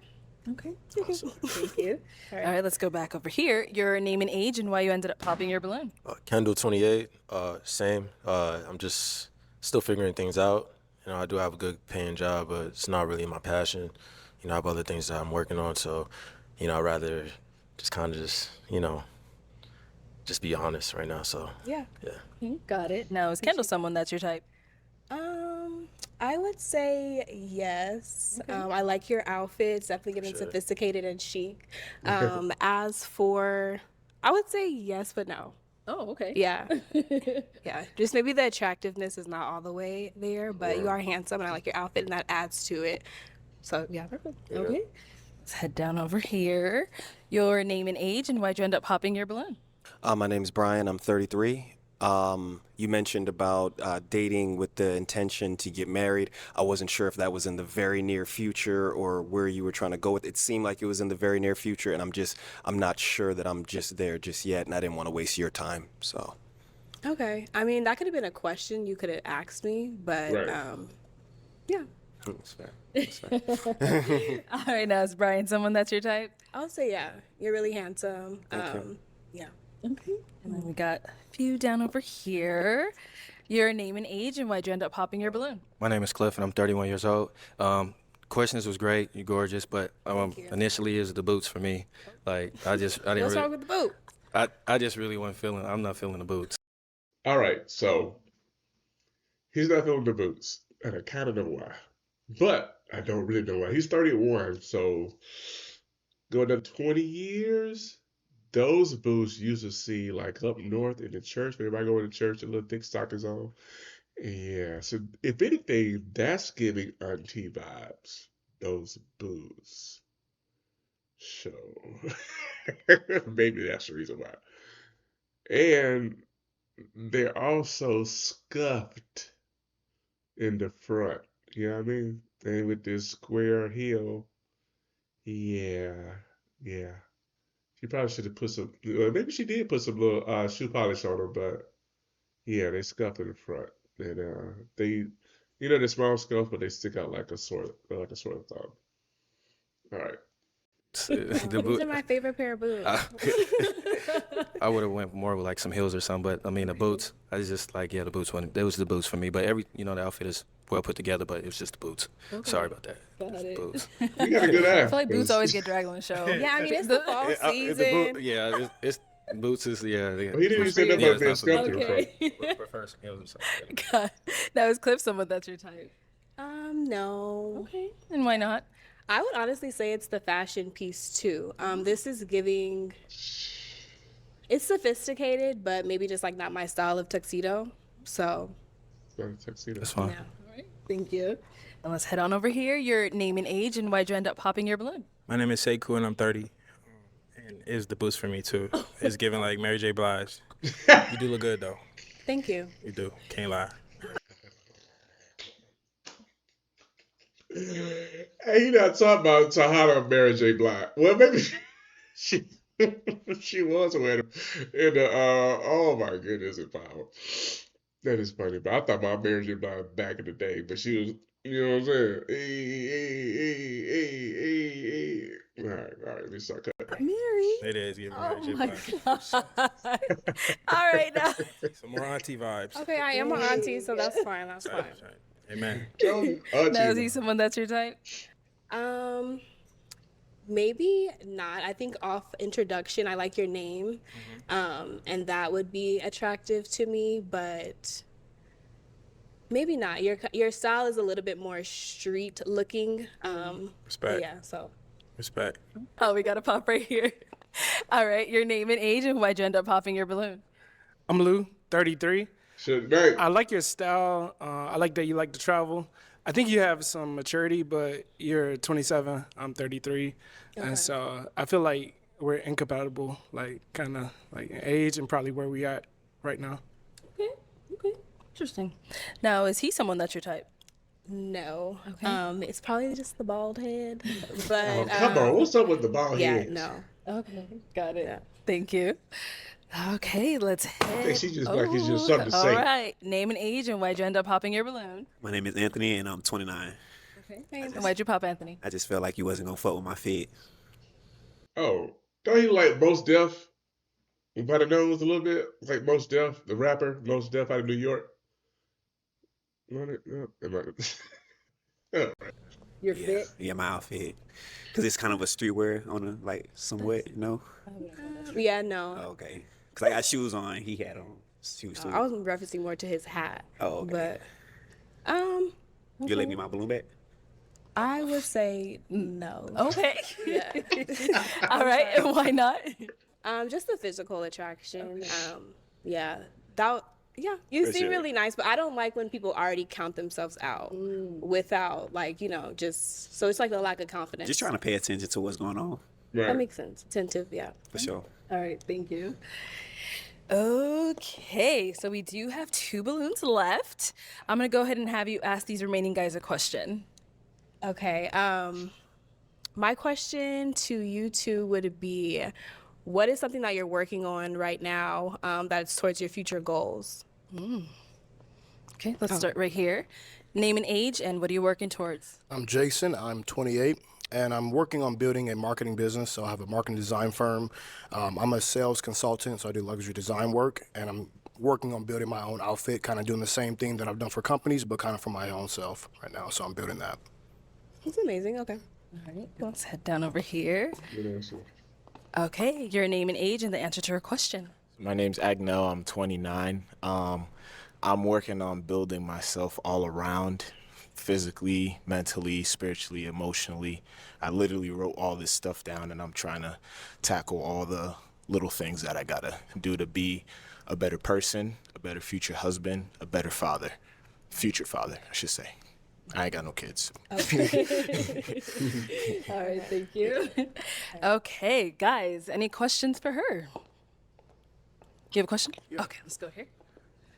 Okay. Thank you. All right, let's go back over here. Your name and age and why you ended up popping your balloon. Kendall, 28, same. I'm just still figuring things out. I do have a good paying job, but it's not really my passion. I have other things that I'm working on, so, I'd rather just kind of just be honest right now, so. Yeah. Got it. Now, is Kendall someone that's your type? I would say yes. I like your outfits, definitely getting sophisticated and chic. As for, I would say yes, but no. Oh, okay. Yeah. Yeah. Just maybe the attractiveness is not all the way there, but you are handsome and I like your outfit and that adds to it. So, yeah. Okay. Let's head down over here. Your name and age and why'd you end up popping your balloon? My name's Brian. I'm 33. You mentioned about dating with the intention to get married. I wasn't sure if that was in the very near future or where you were trying to go with it. It seemed like it was in the very near future, and I'm not sure that I'm just there just yet, and I didn't want to waste your time, so. Okay. I mean, that could have been a question you could have asked me, but yeah. That's fair. That's fair. All right, now is Brian someone that's your type? I'll say yeah. You're really handsome. Yeah. Okay. And then we got a few down over here. Your name and age and why'd you end up popping your balloon? My name is Cliff, and I'm 31 years old. Questions was great. You're gorgeous, but initially is the boots for me. Like, I didn't What's wrong with the boot? I just really I'm not feeling the boots. All right, so he's not feeling the boots, and I kind of know why. But I don't really know why. He's 31, so going up 20 years, those boots you used to see like up north in the church. Everybody going to church, a little thick stockings on. Yeah, so if anything, that's giving auntie vibes. Those boots. So maybe that's the reason why. And they're also scuffed in the front. You know what I mean? And with this square heel. Yeah. She probably should have put some, maybe she did put some little shoe polish on them, but yeah, they scuff in the front. And they, they're small scuffs, but they stick out like a sore thumb. All right. These are my favorite pair of boots. I would have went more with like some heels or something, but I mean the boots. I was just like, the boots. It was the boots for me. But the outfit is well put together, but it was just the boots. Okay. Sorry about that. Got it. Boots. You got a good eye. I feel like boots always get dragged on the show. Yeah, I mean it's the fall season. It's Boots is, yeah. Oh, he didn't even say nothing about being sculpted. Okay. God, that was Cliff. Someone that's your type. No. Okay. And why not? I would honestly say it's the fashion piece too. This is giving. It's sophisticated, but maybe just like not my style of tuxedo. So. Tuxedo. That's fine. Yeah. All right. Thank you. And let's head on over here. Your name and age, and why'd you end up popping your balloon? My name is Sekou, and I'm 30. And it's the boost for me, too. It's giving like Mary J. Blige. You do look good, though. Thank you. You do. Can't lie. Hey, you not talking about Tahana Mary J. Blige. Well, maybe she she was wearing them in the oh my goodness, it's power. That is funny, but I thought about Mary J. Blige back in the day, but she was, you know what I'm saying? Hey. All right, let me start cutting. Mary. It is giving Mary J. my Blige. God. All right, now. Some more auntie vibes. Okay, I am an auntie, so that's fine. That's fine. Amen. Now, is he someone that's your type? Maybe not. I think off introduction, I like your name, and that would be attractive to me. But maybe not. Your style is a little bit more street looking. Respect. Yeah. So. Respect. Oh, we got to pop right here. All right, your name and age, and why'd you end up popping your balloon? I'm Lou, 33. Right. I like your style. I like that you like to travel. I think you have some maturity, but you're 27. I'm 33. Okay. And so I feel like we're incompatible, like kind of like in age and probably where we at right now. Okay. Interesting. Now, is he someone that's your type? No. Okay. It's probably just the bald head. But Oh, come on, what's up with the bald head? Yeah, no. Okay, got it. Yeah. Thank you. Okay, let's head. I think she just like it's just something to say. All right, name and age, and why'd you end up popping your balloon? My name is Anthony, and I'm 29. Okay. And why'd you pop Anthony? I just felt like you wasn't gonna fuck with my fit. Oh, don't you like Most Def? By the nose a little bit, like Most Def, the rapper, Most Def out of New York. Your fit? Yeah, my outfit. Because it's kind of a streetwear on a, like, somewhat, you know? Yeah, no. Oh, okay. Because I got shoes on, he had on shoes too. I was referencing more to his hat. Oh, okay. But, You let me my balloon back? I would say no. Okay. Yeah. All right, and why not? Just the physical attraction. Yeah. You For seem sure. really nice, but I don't like when people already count themselves out without, like, just, so it's like a lack of confidence. Just trying to pay attention to what's going on. That makes sense. Attentive, yeah. For sure. All right, thank you. Okay, so we do have 2 balloons left. I'm gonna go ahead and have you ask these remaining guys a question. Okay. My question to you two would be, what is something that you're working on right now that's towards your future goals? Okay, let's start right here. Name and age, and what are you working towards? I'm Jason. I'm 28, and I'm working on building a marketing business. So I have a marketing design firm. I'm a sales consultant, so I do luxury design work, and I'm working on building my own outfit, kind of doing the same thing that I've done for companies, but kind of for my own self right now. So I'm building that. That's amazing. Okay. All right, let's head down over here. Good answer. Okay, your name and age, and the answer to her question. My name's Agnell. I'm 29. I'm working on building myself all around, physically, mentally, spiritually, emotionally. I literally wrote all this stuff down, and I'm trying to tackle all the little things that I gotta do to be a better person, a better future husband, a better father. Future father, I should say. I ain't got no kids. Okay. All right, thank you. Okay, guys, any questions for her? Do you have a question? Yeah. Okay, let's go here.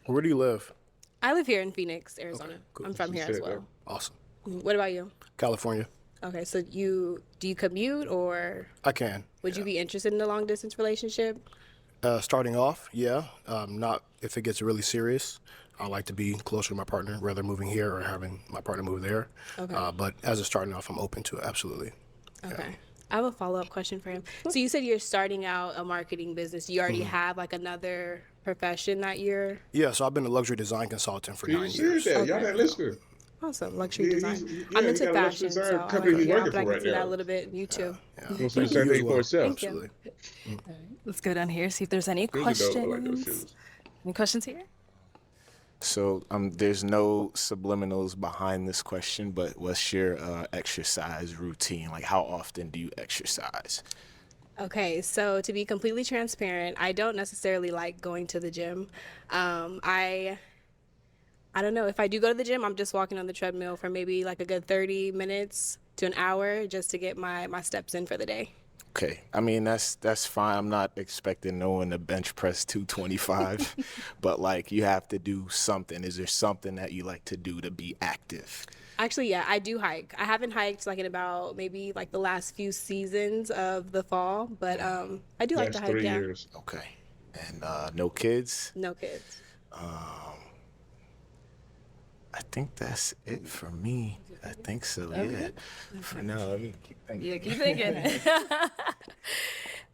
Where do you live? I live here in Phoenix, Arizona. cool. I'm from here as well. Awesome. What about you? California. Okay, so do you commute, or I can. would you be interested in a long distance relationship? Starting off, yeah. Not if it gets really serious. I like to be closer to my partner, rather moving here or having my partner move there. Okay. But as a starting off, I'm open to it, absolutely. Okay. I have a follow-up question for him. So you said you're starting out a marketing business. Do you already have like another profession that you're... Yeah, so I've been a luxury design consultant for You 9 said years. that. Y'all not listening. Awesome. Luxury Yeah, design. yeah, I'm he into got a luxury fashion, design so I company like he's yeah, working but I for can right see that now. a little bit. You too. We'll see the Thank same you as thing for well. itself. Absolutely. Let's go down here, see if there's any Shoes are dope. I like those questions. shoes. Any questions here? So there's no subliminals behind this question, but what's your exercise routine? Like, how often do you exercise? Okay, so to be completely transparent, I don't necessarily like going to the gym. I don't know. If I do go to the gym, I'm just walking on the treadmill for maybe like a good 30 minutes to an hour just to get my steps in for the day. Okay, I mean that's fine. I'm not expecting no one to bench press 225, but like you have to do something. Is there something that you like to do to be active? Actually, yeah, I do hike. I haven't hiked like in about maybe like the last few seasons of the fall, but I do like to Last hike. 3 Yeah, years. Okay, and no kids. no kids. I think that's it for me. I think so. Yeah. For now, let me keep thinking. Yeah, keep thinking.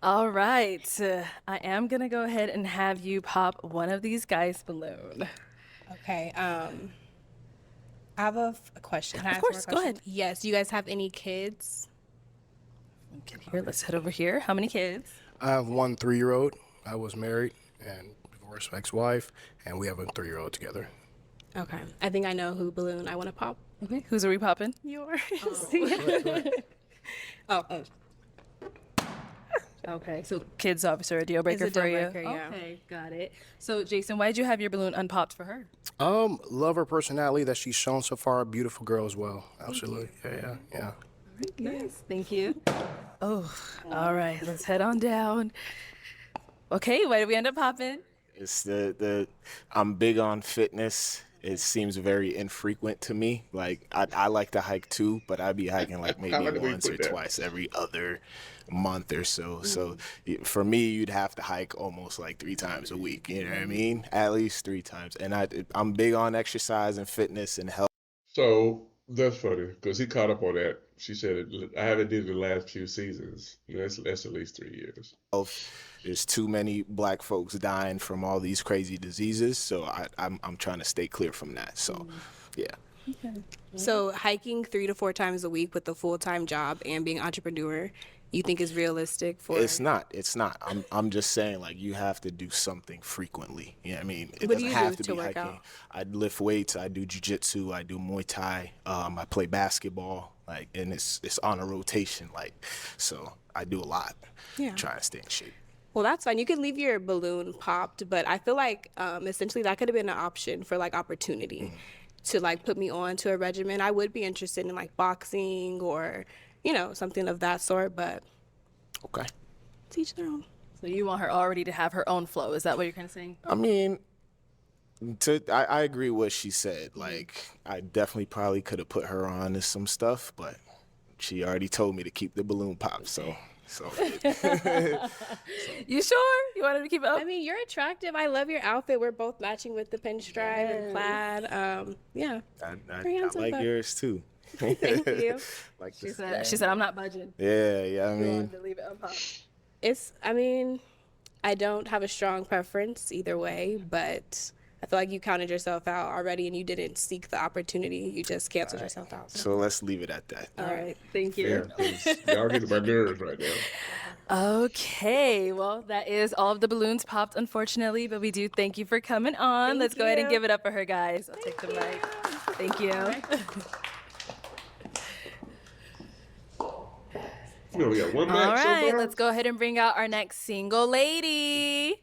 All right. I am going to go ahead and have you pop one of these guys' balloon. Okay. I have a question. Can I Of ask more course, go ahead. questions? Yes. Do you guys have any kids? Okay, here, let's head over here. How many kids? I have one 3-year-old. I was married and divorced ex-wife, and we have a 3-year-old together. Okay. I think I know who balloon I want to pop. Okay, whose are we popping? Yours. Okay, so kids obviously are a deal breaker It's a for deal you. breaker, yeah. Okay, got it. So, Jason, why did you have your balloon unpopped for her? Love her personality that she's shown so far. A beautiful girl as well. Absolutely. Yeah. Nice, thank you. Oh, all right, let's head on down. Okay, why did we end up popping? It's the I'm big on fitness. It seems very infrequent to me. Like I like to hike too, but I'd be hiking like maybe How do we once or put that? twice every other month or so. So for me, you'd have to hike almost like 3 times a week. You know what I mean? At least 3 times. And I'm big on exercise and fitness and health. So that's funny because he caught up on that. She said, I haven't did it the last few seasons. That's at least 3 years. There's too many black folks dying from all these crazy diseases, so I'm trying to stay clear from that. So, yeah. So hiking 3 to 4 times a week with a full-time job and being an entrepreneur, you think is realistic for? It's not. I'm just saying, like, you have to do something frequently. You know what I mean? It What do doesn't you have do to to be work hiking. out? I lift weights. I do jujitsu. I do Muay Thai. I play basketball. Like, and it's on a rotation. Like, so I do a lot. Yeah. Trying to stay in shape. Well, that's fine. You can leave your balloon popped, but I feel like essentially that could have been an option for like opportunity to like put me on to a regimen. I would be interested in like boxing or, something of that sort, but Okay. teach their own. So you want her already to have her own flow? Is that what you're kind of saying? I mean, I agree with what she said. Like, I definitely probably could have put her on to some stuff, but she already told me to keep the balloon pop. So. You sure? You want her to keep it up? I mean, you're attractive. I love your outfit. We're both matching with the pinstripe and plaid. Yeah. Very I handsome, like but- yours too. Thank you. Like She said, I'm not budging. Yeah, I You want mean, to leave it unpopped. I don't have a strong preference either way, but I feel like you counted yourself out already and you didn't seek the opportunity. You just canceled yourself out. so let's leave it at that. All right. Thank you. Yeah, 'cause y'all getting my nerves right now. Okay, well, that is all of the balloons popped, unfortunately, but we do thank you for coming on. Thank Let's go ahead and you. give it up for her, guys. I'll take the mic. Thank you. We got one All match so right, far. let's go ahead and bring out our next single lady.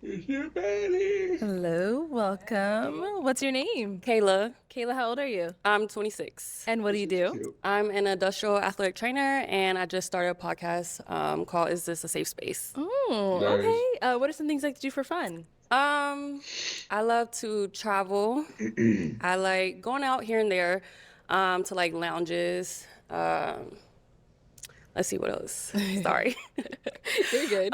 Here's your baby. Hello, welcome. What's your name? Kayla. Kayla, how old are you? I'm 26. And what do you do? Cute. I'm an industrial athletic trainer, and I just started a podcast called "Is This a Safe Space?" Oh, Nice. okay. What are some things you like to do for fun? I love to travel. I like going out here and there to like lounges. Let's see what else. Sorry. You're good.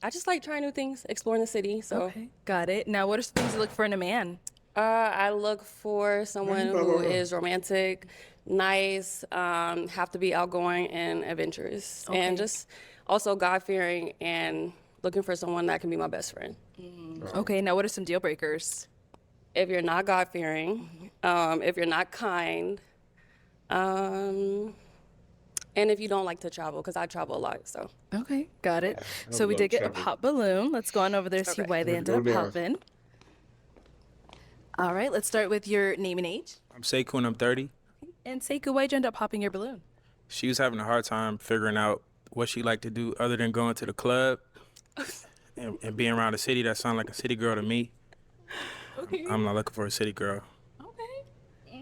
I just like trying new things, exploring the city. So Okay, got it. Now, what are some things you look for in a man? I look for someone who is romantic, nice, have to be outgoing and adventurous, and just also God-fearing and looking for someone that can be my best friend. Okay, now what are some deal breakers? if you're not God-fearing, if you're not kind, and if you don't like to travel, because I travel a lot, so. Okay, got it. I So we love did get a travel. pop balloon. Let's go on over there, see why they ended up Go down. popping. All right, let's start with your name and age. I'm Sekou and I'm 30. And Sekou, why'd you end up popping your balloon? She was having a hard time figuring out what she liked to do other than going to the club and being around a city that sounds like a city girl to me. Okay. I'm not looking for a city girl.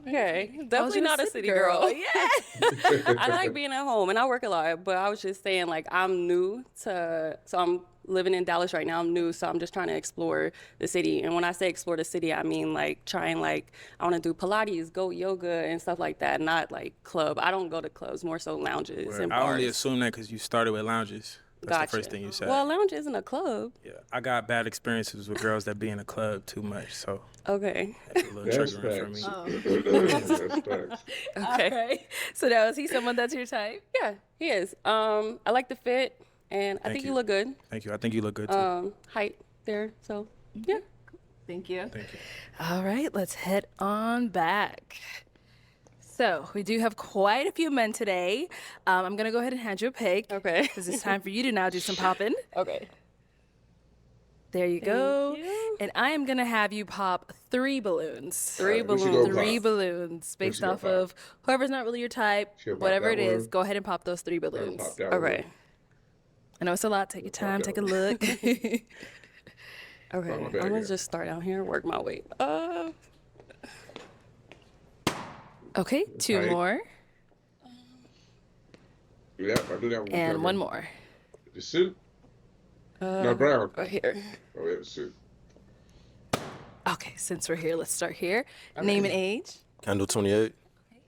Okay, definitely not a city girl. Yeah. I like being at home and I work a lot, but I was just saying, like, I'm new to, so I'm living in Dallas right now. I'm new, so I'm just trying to explore the city. And when I say explore the city, I mean like trying, like, I want to do Pilates, goat yoga, and stuff like that, not like club. I don't go to clubs, more so lounges Well, and I bars. only assume that because you started with lounges. That's Gotcha. the first thing you said. Well, a lounge isn't a club. Yeah, I got bad experiences with girls that be in a club too much, so Okay. that's a little That's triggering for me. facts. That's facts. Okay. All right. So now, is he someone that's your type? Yeah, he is. I like the fit, and I Thank think you you. look good. Thank you. I think you look good too. Height there, so yeah. Thank you. Thank you. All right, let's head on back. So we do have quite a few men today. I'm gonna go ahead and hand you a pick. Okay. Because it's time for you to now do some popping. Okay. There you go. you. And I am gonna have you pop 3 balloons. Three we should balloons. go Three pop. balloons based should go off pop. of whoever's not really your type, Should pop whatever that it is. one. Go ahead and pop those 3 Gotta balloons. pop that Okay. I know it's a lot. Take your time. that Take a one. look. Okay. my bad, I'm gonna yeah. just start out here and work my way. Okay, 2 Tight. more Yeah, I do that one. and 1 more. The suit? No, brown. Right here. Oh, yeah, the suit. Okay, since we're here, let's start here. Name and age. Kendall 28.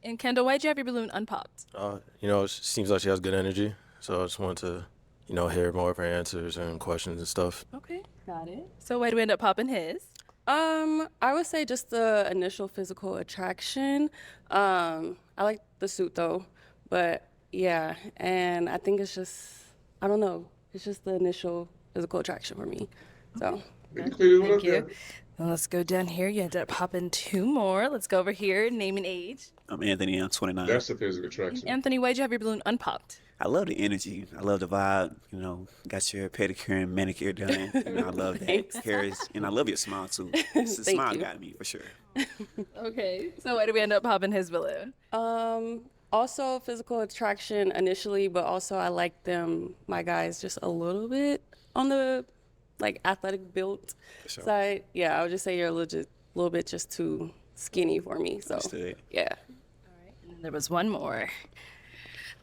And Kendall, why'd you have your balloon unpopped? You know, it seems like she has good energy, so I just wanted to, you know, hear more of her answers and questions and stuff. Okay, got it. So why'd we end up popping his? I would say just the initial physical attraction. I like the suit though, but yeah, and I think it's just, I don't know, it's just the initial physical attraction for me. So. Thank you. And let's go down here. You ended up popping 2 more. Let's go over here. Name and age. I'm Anthony. I'm 29. That's the physical attraction. Anthony, why'd you have your balloon unpopped? I love the energy. I love the vibe. You know, got your pedicure and manicure done. You know, I love that. Thanks. Hair is, and I love your smile too. It's the Thank smile you. got me for sure. Okay. So why did we end up popping his balloon? Also physical attraction initially, but also I like them, my guys, just a little bit on the like athletic built Sure. side. Yeah, I would just say you're a little bit just too skinny for me. So Understood. yeah. And there was 1 more.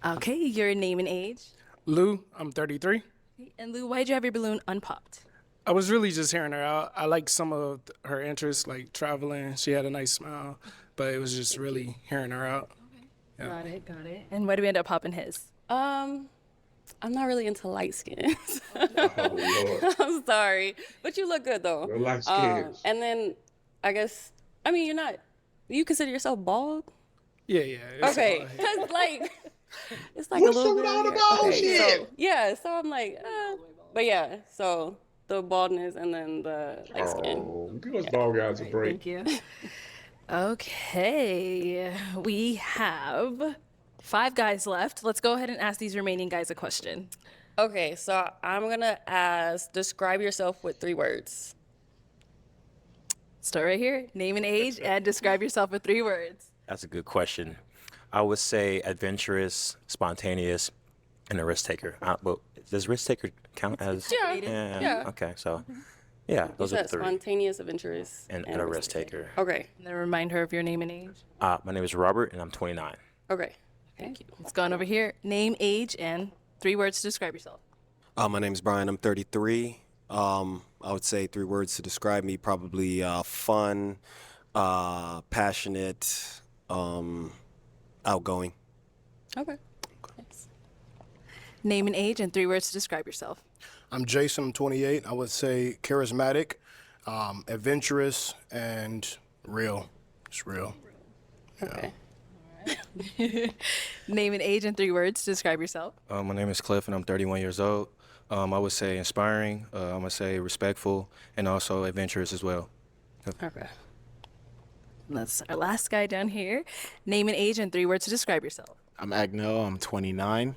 Okay, your name and age. Lou, I'm 33. And Lou, why'd you have your balloon unpopped? I was really just hearing her out. I like some of her interests, like traveling. She had a nice smile, but it was just really hearing her out. Yeah. Got it, got it. And why did we end up popping his? I'm not really into light skins. Oh, Lord. I'm sorry, but you look good though. No light skins. And then I guess, I mean, you consider yourself bald? Yeah. it's Okay, all right. because like it's like What's a little up bit. with all the here. bald Okay, shit? so, yeah, so I'm like, but yeah, so the baldness and then the light skin. Oh, give us bald guys a break. Thank you. Okay, we have 5 guys left. Let's go ahead and ask these remaining guys a question. Okay, so I'm gonna ask, describe yourself with 3 words. Start right here. Name and age, and describe yourself with 3 words. That's a good question. I would say adventurous, spontaneous, and a risk taker. Well, does risk taker count as? Yeah. Okay, so yeah, those You are the said 3. spontaneous, adventurous, And a risk taker. Okay. And then remind her of your name and age. My name is Robert, and I'm 29. Okay. Thank you. Let's go on over here. Name, age, and 3 words to describe yourself. My name's Brian. I'm 33. I would say 3 words to describe me: probably fun, passionate, outgoing. Okay. Thanks. Name and age, and 3 words to describe yourself. I'm Jason. I'm 28. I would say charismatic, adventurous, and real. It's real. Okay. Name and age, and 3 words to describe yourself. My name is Cliff, and I'm 31 years old. I would say inspiring. I'm gonna say respectful, and also adventurous as well. Okay. That's our last guy down here. Name and age and 3 words to describe yourself. I'm Agnell. I'm 29.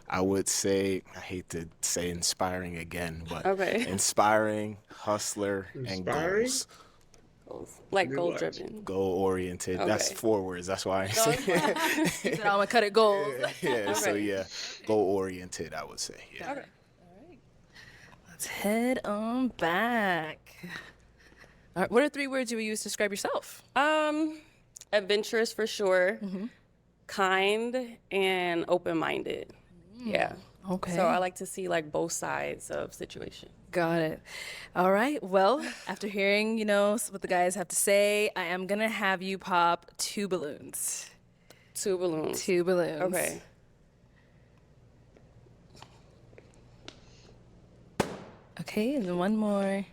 I would say, I hate to say inspiring again, but Okay. inspiring, hustler, and Inspiring? goals. Like Do goal what? driven. Goal oriented. That's Okay. 4 words. That's why I He say. said, I'm gonna cut it gold. Yeah. So Okay. yeah, goal oriented. I would say. Yeah. Okay. Let's head on back. All right, what are 3 words you would use to describe yourself? Adventurous for sure. Kind and open-minded. Yeah. Okay. So I like to see like both sides of situation. Got it. All right. Well, after hearing, what the guys have to say, I am gonna have you pop 2 balloons. 2 balloons. 2 balloons. Okay. Okay, and then 1 more.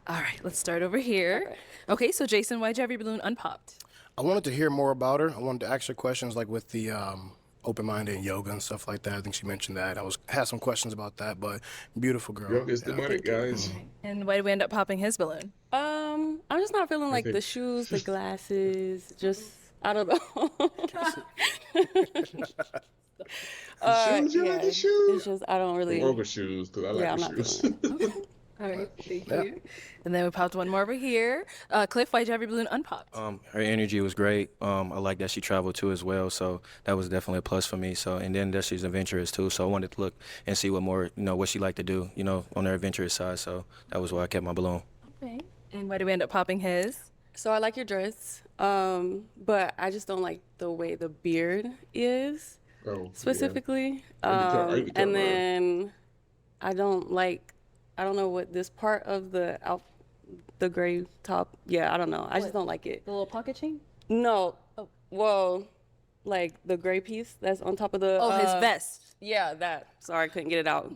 All right, let's start over here. Okay, so Jason, why'd you have your balloon unpopped? I wanted to hear more about her. I wanted to ask her questions like with the open-minded and yoga and stuff like that. I think she mentioned that. Had some questions about that, but beautiful girl. Yoga's the money, guys. And why did we end up popping his balloon? I'm just not feeling like the think- shoes, the glasses, just I don't know. Shoes? You like the shoes? It's just I don't really. Yoga shoes, because I like Yeah, the I'm not shoes. All right, thank you. And then we popped 1 more over here. Cliff, why'd you have your balloon unpopped? Her energy was great. I like that she traveled too as well, so that was definitely a plus for me. So, and then that she's adventurous too, so I wanted to look and see what more, what she liked to do, on her adventurous side. So that was why I kept my balloon. Okay. And why did we end up popping his? So I like your dress, but I just don't like the way the beard is Oh, specifically. I can tell And mine. then I don't know what this part of the gray top. Yeah, I don't know. I just don't like it. The little pocket chain? No. Well, like the gray piece that's on top of the. Oh, his vest. Yeah, that. Sorry, I couldn't get it out.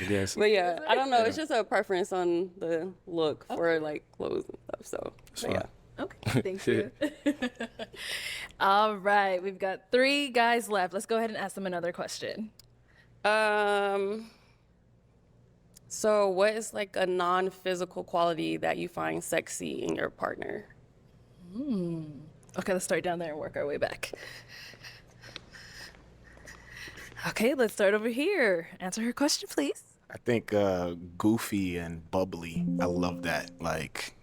Yes. But yeah, I don't know. It's just a preference on the look for like clothes and stuff. So, but yeah. Okay, thank you. All right, we've got 3 guys left. Let's go ahead and ask them another question. So what is like a non-physical quality that you find sexy in your partner? Okay, let's start down there and work our way back. Okay, let's start over here. Answer her question, please. I think goofy and bubbly. I love that. Like,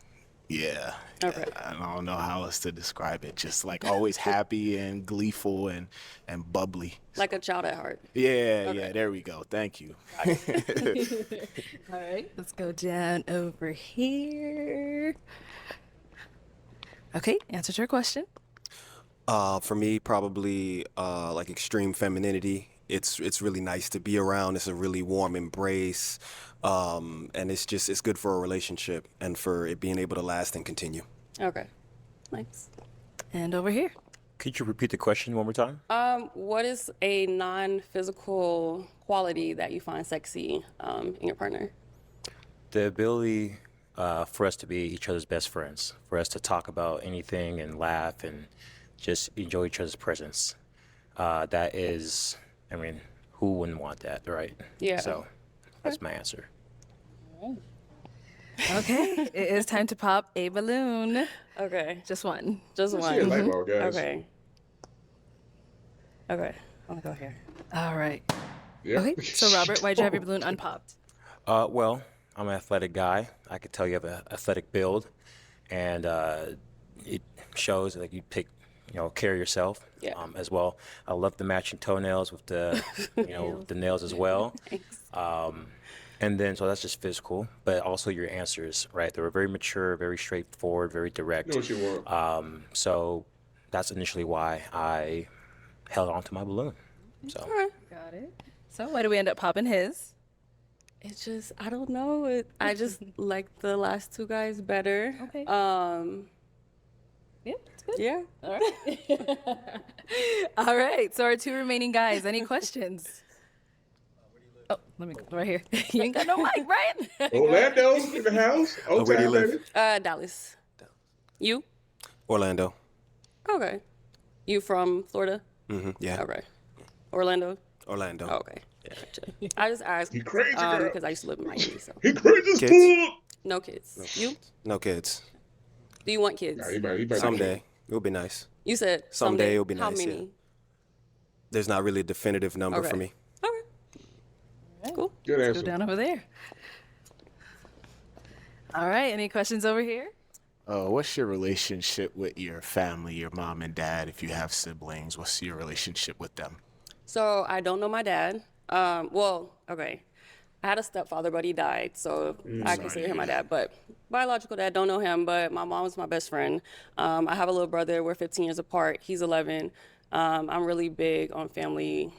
yeah. Okay. I don't know how else to describe it. Just like always happy and gleeful and bubbly. Like a child at heart. Yeah, yeah. There we go. Thank you. All right, let's go down over here. Okay, answer to her question. For me, probably like extreme femininity. It's really nice to be around. It's a really warm embrace, and it's good for a relationship and for it being able to last and continue. Okay. Nice. And over here. Could you repeat the question one more time? What is a non-physical quality that you find sexy in your partner? The ability for us to be each other's best friends, for us to talk about anything and laugh and just enjoy each other's presence. That is, who wouldn't want that, right? Yeah. So that's my answer. Okay, it is time to pop a balloon. Okay. Just one. Just Let's one. see a light bulb, guys. Okay. Okay. I'm gonna go here. All right. Yeah. Okay, so Robert, why'd you have your balloon unpopped? Well, I'm an athletic guy. I could tell you have an athletic build, and it shows that you care of yourself as well. I love the matching toenails with the, the nails as well. And then, so that's just physical, but also your answers, right? They were very mature, very straightforward, very direct. You know what you want. So that's initially why I held on to my balloon. So. Got it. So why do we end up popping his? It's just, I don't know. I just like the last 2 guys better. Okay. Yeah, that's good. Yeah. All right. All right. So our 2 remaining guys, any questions? Oh, let me go right here. You ain't got no mic, Brian. Orlando in the house. Where do you time, live? baby. Dallas. You? Orlando. Okay. You from Florida? Yeah. Okay. Orlando? Orlando. Okay. Gotcha. I just asked He crazy, girl. because I used to live in Miami, so He crazy as Kids? fuck. no kids. You? No kids. Do you want kids? Someday. It'll be nice. You said Someday it'll be How nice, yeah. many? There's not really a definitive number for me. Cool. Good Let's answer. go down over there. All right, any questions over here? What's your relationship with your family, your mom and dad? If you have siblings, what's your relationship with them? So I don't know my dad. Well, okay. I had a stepfather, but he died, so I consider him my dad. But biological dad, don't know him, but my mom is my best friend. I have a little brother. We're 15 years apart. He's 11. I'm really big on family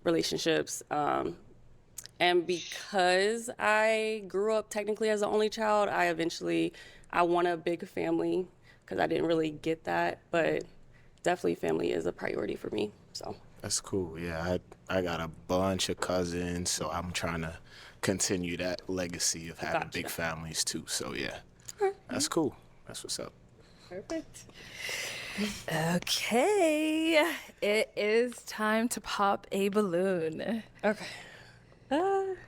relationships. And because I grew up technically as the only child, I want a big family because I didn't really get that. But definitely family is a priority for me, so. That's cool. Yeah, I got a bunch of cousins, so I'm trying to continue that legacy of having big families too. So yeah, that's cool. That's what's up. Perfect. Okay, it is time to pop a balloon. Okay.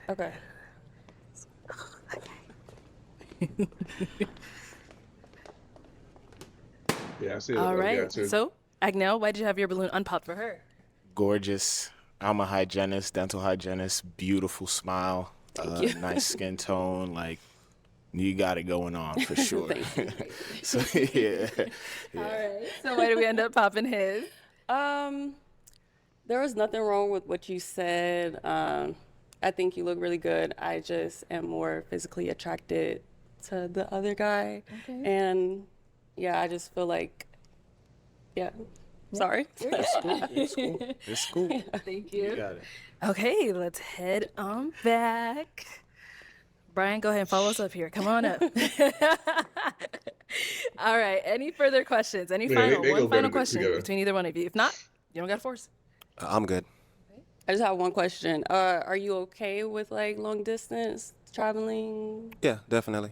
Okay. Yeah, I see it. All right. Yeah, too. So, Agnell, why did you have your balloon unpopped for her? Gorgeous. I'm a hygienist, dental hygienist. Beautiful smile. you. Nice skin tone. Like, you got it going on for sure. So yeah. All right. So why did we end up popping his? There was nothing wrong with what you said. I think you look really good. I just am more physically attracted to the other guy. Okay. And yeah, I just feel like, yeah. Sorry. It's cool. It's cool. It's cool. Thank you. You got it. Okay, let's head on back. Brian, go ahead and follow us up here. Come on up. All right. Any further questions? Any Yeah, final? they go One final better question together. between either one of you. If not, you don't got to force. I'm good. I just have one question. Are you okay with like long distance traveling? Yeah, definitely.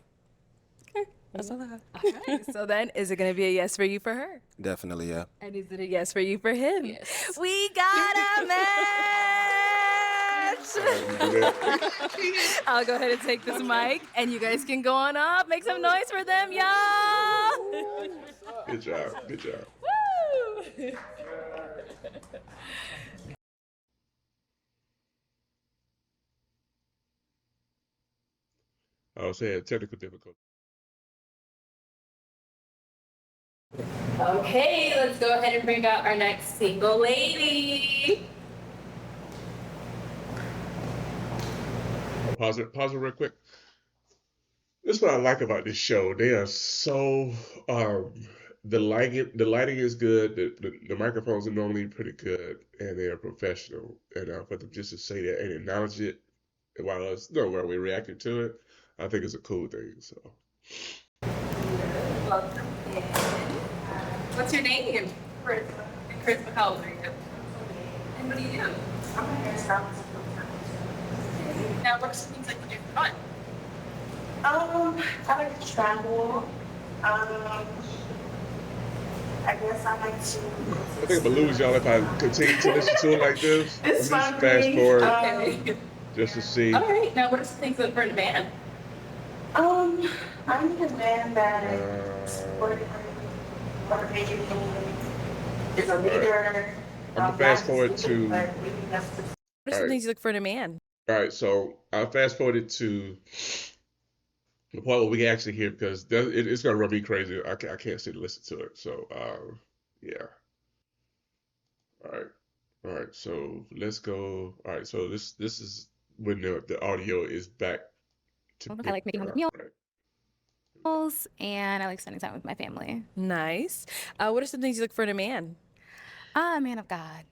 That's all I have. All right. So then, is it going to be a yes for you for her? Definitely, yeah. And is it a yes for you for him? Yes. We got a match! I'll go ahead and take this mic, and you guys can go on up. Make some noise for them, y'all! Good job. Good job. Woo! I was saying technical difficulty. Okay, let's go ahead and bring out our next single lady. Pause it real quick. This is what I like about this show. They are so the lighting is good. The microphones are normally pretty good, and they are professional. And for them just to say that and acknowledge it while us where we reacted to it, I think it's a cool thing. So. Welcome in. What's your name? Chris. Chris, how old are you? And what do you do? I'm a hairstylist. Now, what are some things that you do for fun? I like to travel. I guess I like to. I think I'm gonna lose y'all if I continue to listen to it like this. It's Let me fun just for fast me. forward Okay. just to see. All right. Now, what are some things that for a man? I need a man that is motivated, is a leader. I'm gonna fast forward to. What are some things you look for in a man? All right, so I fast forwarded to the point where we can actually hear because it's gonna run me crazy. I can't sit and listen to it. So yeah. All right. So let's go. All right. So this is when the audio is back to. I like making homemade meals, and I like spending time with my family. Nice. What are some things you look for in a man? A man of God.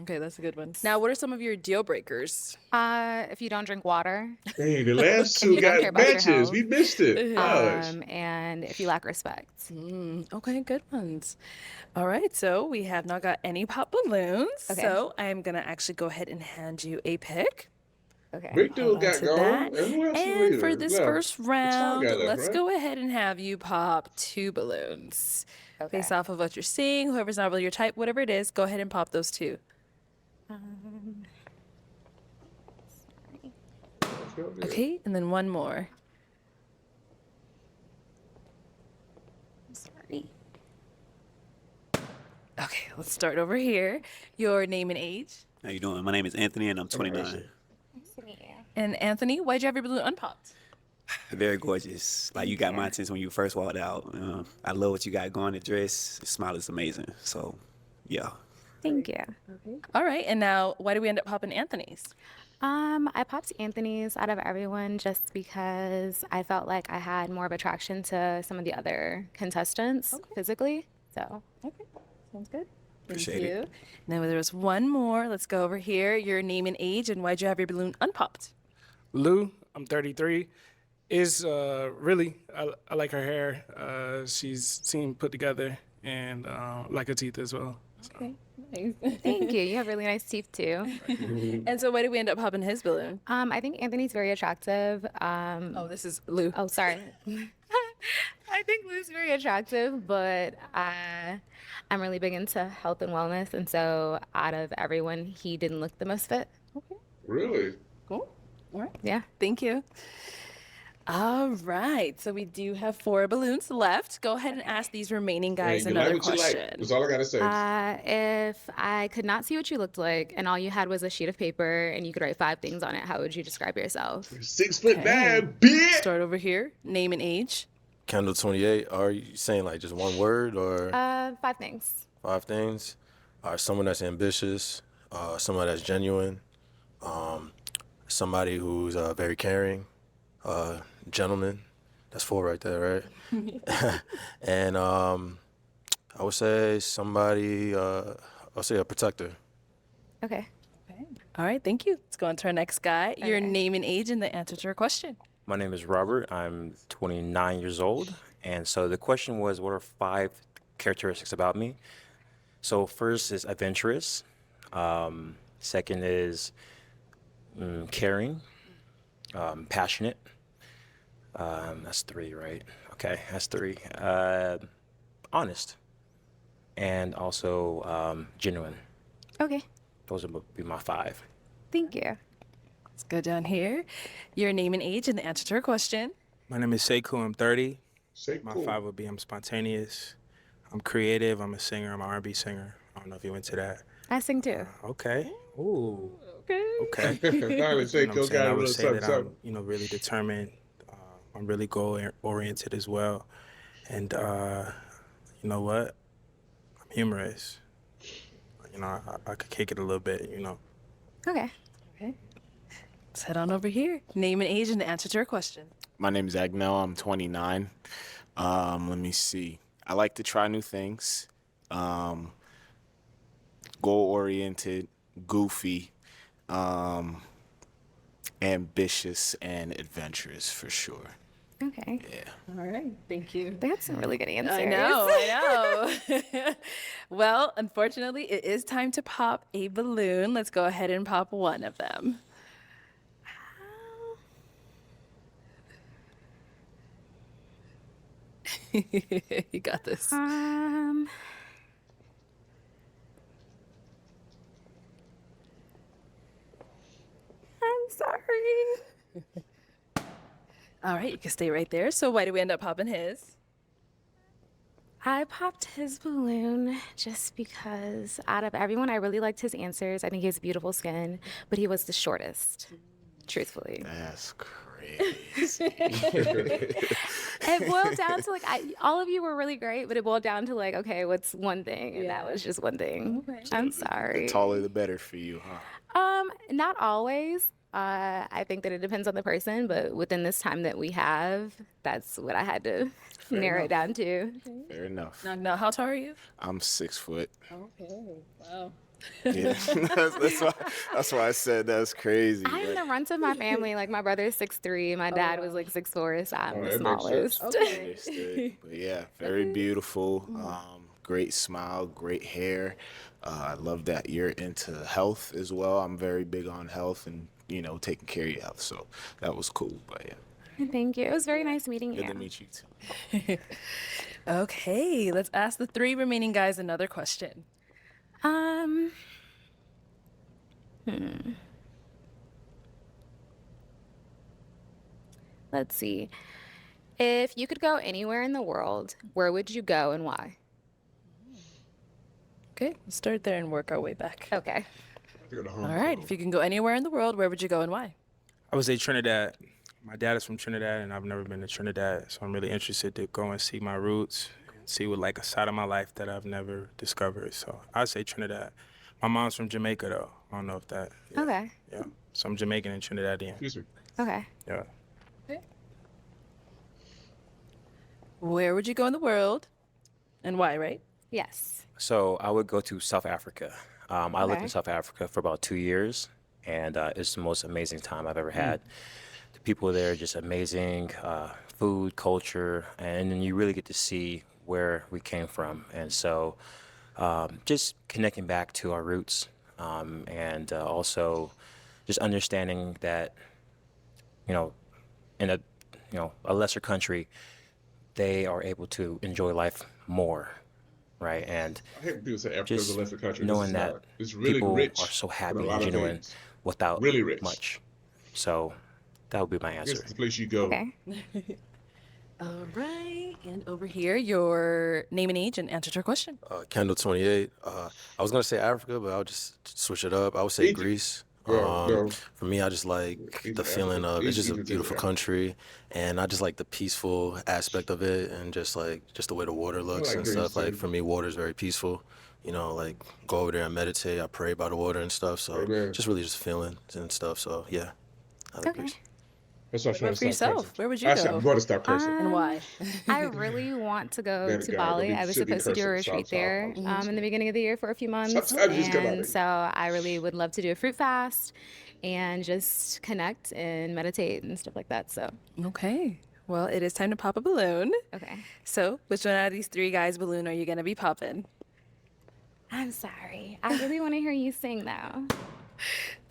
Okay, that's a good one. Now, what are some of your deal breakers? If you don't drink water. Hey, the last and two you don't care got about your matches. health. We missed it. Gosh. And if you lack respect. Okay, good ones. All right, so we have not got any pop balloons. Okay. So I am going to actually go ahead and hand you a pick. Okay. Big dude got to gone. that. And who else is And for leaving? this Left. first round, got left, let's right? go ahead and have you pop 2 balloons. Okay. Based off of what you're seeing, whoever's not really your type, whatever it is, go ahead and pop those 2. Okay, and then one more. Okay, let's start over here. Your name and age. How you doing? My name is Anthony, and I'm 29. Nice to meet you. And Anthony, why'd you have your balloon unpopped? Very gorgeous. Like you got my attention when you first walked out. I love what you got going. The dress, the smile is amazing. So, yeah. Thank you. All right, and now why did we end up popping Anthony's? I popped Anthony's out of everyone just because I felt like I had more of attraction to some of the other contestants physically. So, Sounds good. Appreciate Thank it. you. Now there was one more. Let's go over here. Your name and age, and why'd you have your balloon unpopped? Lou, I'm 33. Is really, I like her hair. She's seemed put together, and like her teeth as well. Okay, nice. thank you. You have really nice teeth too. And so why did we end up popping his balloon? I think Anthony's very attractive. Oh, this is Lou. Oh, sorry. I think Lou's very attractive, but I'm really big into health and wellness, and so out of everyone, he didn't look the most fit. Really? Cool. All right. Yeah. Thank you. All right. So we do have 4 balloons left. Go ahead and ask these remaining guys Hey, you another like what you question. like. That's all I gotta say. If I could not see what you looked like and all you had was a sheet of paper and you could write 5 things on it, how would you describe yourself? 6'9", bitch. Start over here. Name and age. Kendall 28. Are you saying like just one word or 5 things. 5 things? Someone that's ambitious, someone that's genuine, somebody who's very caring, gentleman. That's 4 right there, right? And I would say somebody, I'll say a protector. Okay. All right. Thank you. Let's go on to our next guy. Your Okay. name and age and the answer to your question. My name is Robert. I'm 29 years old. And so the question was, what are 5 characteristics about me? So first is adventurous. Second is caring, passionate. That's 3, right? Okay, that's 3. Honest. And also genuine. Okay. Those would be my 5. Thank you. Let's go down here. Your name and age and the answer to your question. My name is Sekou. I'm 30. My Sekou. 5 would be I'm spontaneous. I'm creative. I'm a singer. I'm an R&B singer. I don't know if you into that. I sing too. Okay. Ooh. Okay. Okay. Finally, You know what I'm Sekou saying? got I a little would say something, that something. I'm, really determined. I'm really goal-oriented as well. And you know what? I'm humorous. I could kick it a little bit, Okay. Okay. Let's head on over here. Name and age and the answer to your question. My name is Agnell. I'm 29. Let me see. I like to try new things. Goal-oriented, goofy, ambitious, and adventurous for sure. Okay. Yeah. All right. Thank you. They had some really good answers. I know. Well, unfortunately, it is time to pop a balloon. Let's go ahead and pop one of them. You got this. I'm sorry. All right, you can stay right there. So why did we end up popping his? I popped his balloon just because out of everyone, I really liked his answers. I think he has beautiful skin, but he was the shortest, truthfully. That's crazy. It boiled down to all of you were really great, but it boiled down to okay, what's one thing? And that was just one thing. Okay. I'm sorry. The taller, the better for you, huh? Not always. I think that it depends on the person, but within this time that we have, that's what I had to narrow it down to. Fair enough. Now, how tall are you? I'm 6 foot. Okay. Wow. Yeah. that's why I said that's crazy. I'm the runt of my family. Like my brother's 6'3", my dad was 6'4", so I'm the that makes sense. smallest. Understood. But yeah, very beautiful. Great smile, great hair. I love that you're into health as well. I'm very big on health and taking care of your health. So that was cool. But yeah. Thank you. It was very nice meeting you. Good to meet you too. Okay, let's ask the 3 remaining guys another question. Let's see. If you could go anywhere in the world, where would you go and why? Okay, let's start there and work our way back. Okay. All right, if you can go anywhere in the world, where would you go and why? I would say Trinidad. My dad is from Trinidad, and I've never been to Trinidad, so I'm really interested to go and see my roots, see what like a side of my life that I've never discovered. So I'd say Trinidad. My mom's from Jamaica, though. I don't know if that. Okay. Yeah. So I'm Jamaican and Trinidadian. Excuse me. Okay. Yeah. Where would you go in the world and why, right? Yes. So I would go to South Africa. I lived Okay. in South Africa for about 2 years, and it's the most amazing time I've ever had. The people there are just amazing, food, culture, and then you really get to see where we came from. And so just connecting back to our roots, and also just understanding that, you know, in a, a lesser country, they are able to enjoy life more, right? And I hate people say Africa is just a lesser country. This knowing is that not. It's really people rich are so in a happy lot and of genuine things. without Really rich. much. So that would be my It's answer. the place you go. Okay. All right, and over here, your name and age and answer to our question. Kendall 28. I was gonna say Africa, but I'll just switch it up. I would say Egypt. Greece. No. For me, I just like Egypt, the feeling Africa. of it's just a Egypt is beautiful Africa. country, and I just like the peaceful aspect of it, and just the way the water looks like and Greece, stuff. Like too. for me, water is very peaceful. Like go over there and meditate. I pray by the water and stuff. So Amen. just really just feeling and stuff. So yeah, I like Okay. Greece. That's what I'm What trying about to for yourself? cursing. Where would you Actually, go? I'm going to stop cursing. And why? I really want to go Man to of God, Bali. but I was should be supposed to do a cursing, so I'm retreat sorry, I there apologize. in the beginning of the year for a few months. Sometimes you just come out of And it. so I really would love to do a fruit fast and just connect and meditate and stuff like that. So, Okay, well, it is time to pop a balloon. okay. So, which one out of these three guys' balloon are you gonna be popping? I'm sorry. I really want to hear you sing though.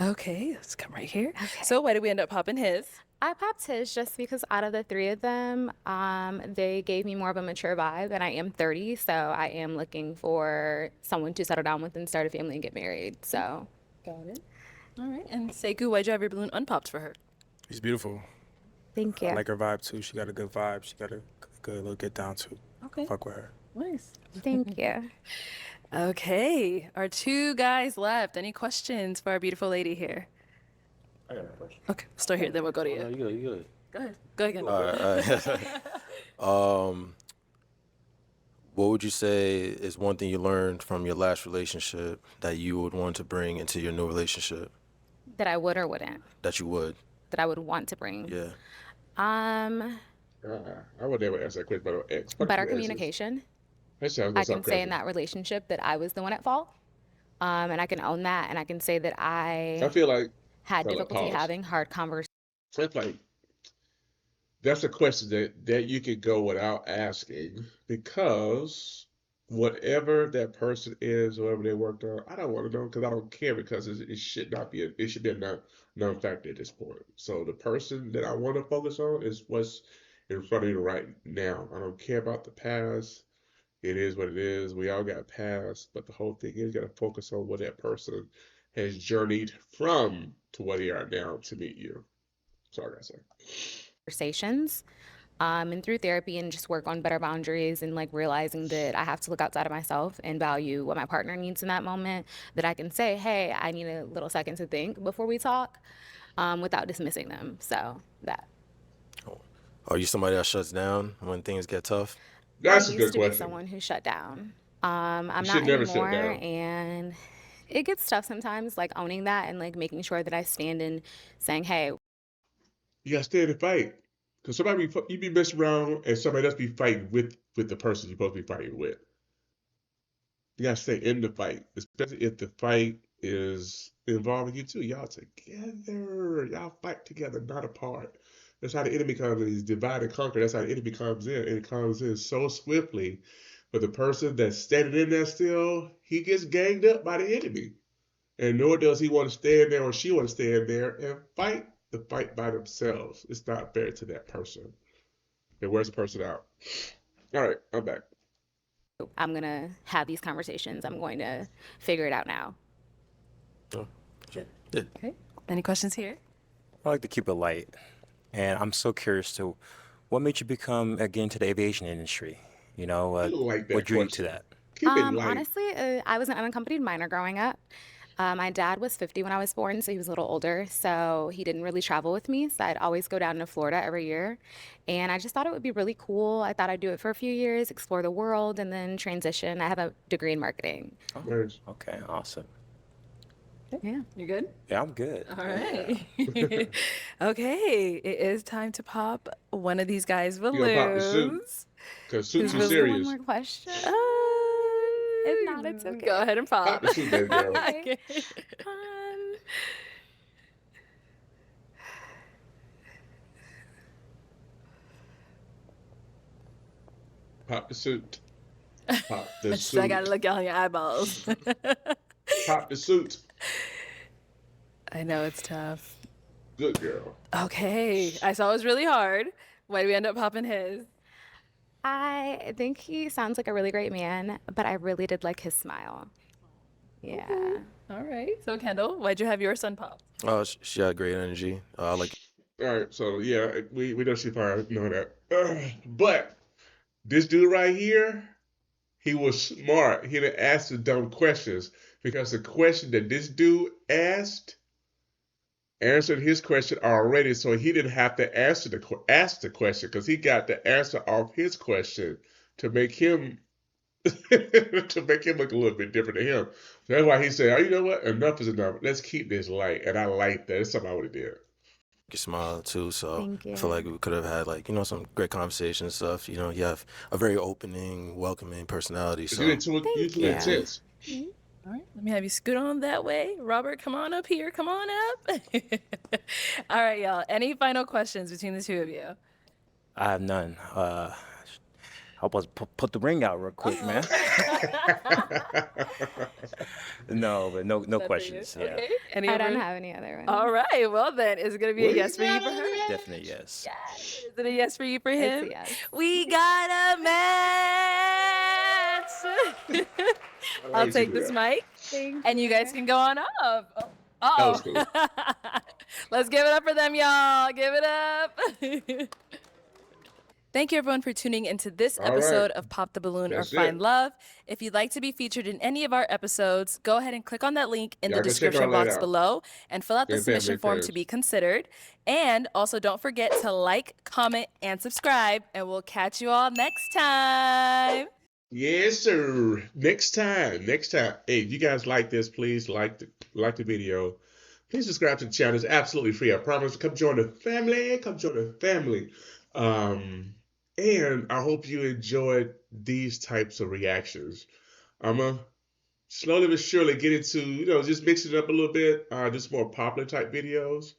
Okay, let's come right here. Okay. So, why did we end up popping his? I popped his just because out of the three of them, they gave me more of a mature vibe, and I am 30, so I am looking for someone to settle down with and start a family and get married. So, Got it. All right, and Sekou, why'd you have your balloon unpopped for her? She's beautiful. thank you. I like her vibe too. She got a good vibe. She got a good little get down too. Okay. Fuck with her. Nice. Thank you. Okay, our two guys left. Any questions for our beautiful lady here? I got a question. Okay, we'll start here, then we'll go to No, you. you good. You good. Go ahead. Go again. All right. What would you say is one thing you learned from your last relationship that you would want to bring into your new relationship? That I would or wouldn't. That you would. That I would want to bring. Yeah. Um, I would never ask that question about an ex. Fuck better your exes. communication. That sounds I like can something say in crazy. that relationship that I was the one at fault. And I can own that, and I can say that I I feel like had Hold on, difficulty pause. having hard conversations. it's like that's a question that you could go without asking because whatever that person is, whatever they worked on, I don't want to know because I don't care because it should not be it should be a non-factor at this point. So the person that I want to focus on is what's in front of you right now. I don't care about the past. It is what it is. We all got past, but the whole thing is you got to focus on what that person has journeyed from to where they are now to meet you. Sorry, I say. And through therapy and just work on better boundaries and like realizing that I have to look outside of myself and value what my partner needs in that moment, that I can say, hey, I need a little second to think before we talk, without dismissing them. So that. Are you somebody that shuts down when things get tough? That's I a used good to be question. someone who shut down. I'm You not should never shut anymore, down. and it gets tough sometimes, like owning that and like making sure that I stand in saying, hey, You gotta stay in the fight. Because you be messing around and somebody else be fighting with the person you're supposed to be fighting with. You gotta stay in the fight, especially if the fight is involving you too. Y'all together. Y'all fight together, not apart. That's how the enemy comes in. He's divide and conquer. That's how the enemy comes in. And it comes in so swiftly. But the person that's standing in there still, he gets ganged up by the enemy. And nor does he want to stand there or she want to stand there and fight the fight by themselves. It's not fair to that person. It wears the person out. All right, I'm back. I'm going to have these conversations. I'm going to figure it out now. Okay. Any questions here? I like to keep it light. And I'm so curious to what made you get into the aviation industry? I like that What drew you to question. that? Keep it light. Honestly, I was an unaccompanied minor growing up. My dad was 50 when I was born, so he was a little older. So he didn't really travel with me. So I'd always go down to Florida every year. And I just thought it would be really cool. I thought I'd do it for a few years, explore the world, and then transition. I have a degree in marketing. Oh, okay, awesome. Yeah. You good? Yeah, I'm good. All right. Okay. It is time to pop one of these guys' You gonna pop the suit? balloons. Because suit's too One serious. more question. If not, it's okay. Go ahead and pop. Pop the suit, baby girl. Okay. Pop the suit. Pop the I suit. gotta look on your eyeballs. Pop the suit. I know it's tough. Good girl. Okay. I saw it was really hard. Why did we end up popping his? I think he sounds like a really great man, but I really did like his smile. Yeah. All right. So, Kendall, why'd you have your son pop? Oh, she had great energy. I like. All right, so yeah, we know she probably know that. But this dude right here, he was smart. He didn't ask the dumb questions because the question that this dude asked answered his question already, so he didn't have to ask the question because he got the answer off his question to make him to make him look a little bit different to him. So that's why he said, "Oh, you know what? Enough is enough. Let's keep this light." And I like that. It's something I would have did. Your smile too, so Thank I feel like we could have had some great conversation and stuff. You have a very opening, welcoming personality. So You too intense. All right, let me have you scoot on that way. Robert, come on up here. Come on up. All right, y'all. Any final questions between the two of you? I have none. Help us put the ring out real quick, man. No, but no questions. Yeah. Okay. I don't have any other ones. All right. Well, then, is it going to be a yes for you for her? Definitely yes. Is it a yes for you for him? It's a yes. We got a match. I'll take this mic, and you guys can go on up. Oh. That was cool. Let's give it up for them, y'all. Give it up. Thank you, everyone, for tuning into this All episode right. of Pop the Balloon That's or Find it. Love. If you'd like to be featured in any of our episodes, go ahead and click on that link in Y'all the can check description Arlette box out. below and fill out the Good family submission form to page. be considered. And also, don't forget to like, comment, and subscribe, and we'll catch you all next time. Yes, sir. Next time. Hey, if you guys like this, please like the video. Please subscribe to the channel. It's absolutely free. I promise. Come join the family. And I hope you enjoyed these types of reactions. I'm going to slowly but surely get into, just mixing it up a little bit. Just more popular type videos.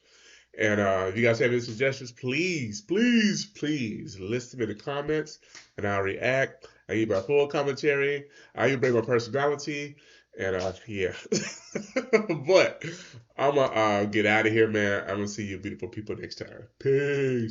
And if you guys have any suggestions, please list them in the comments and I'll react. I give my full commentary. I even bring my personality. And yeah. But I'm going to get out of here, man. I'm going to see you beautiful people next time. Peace.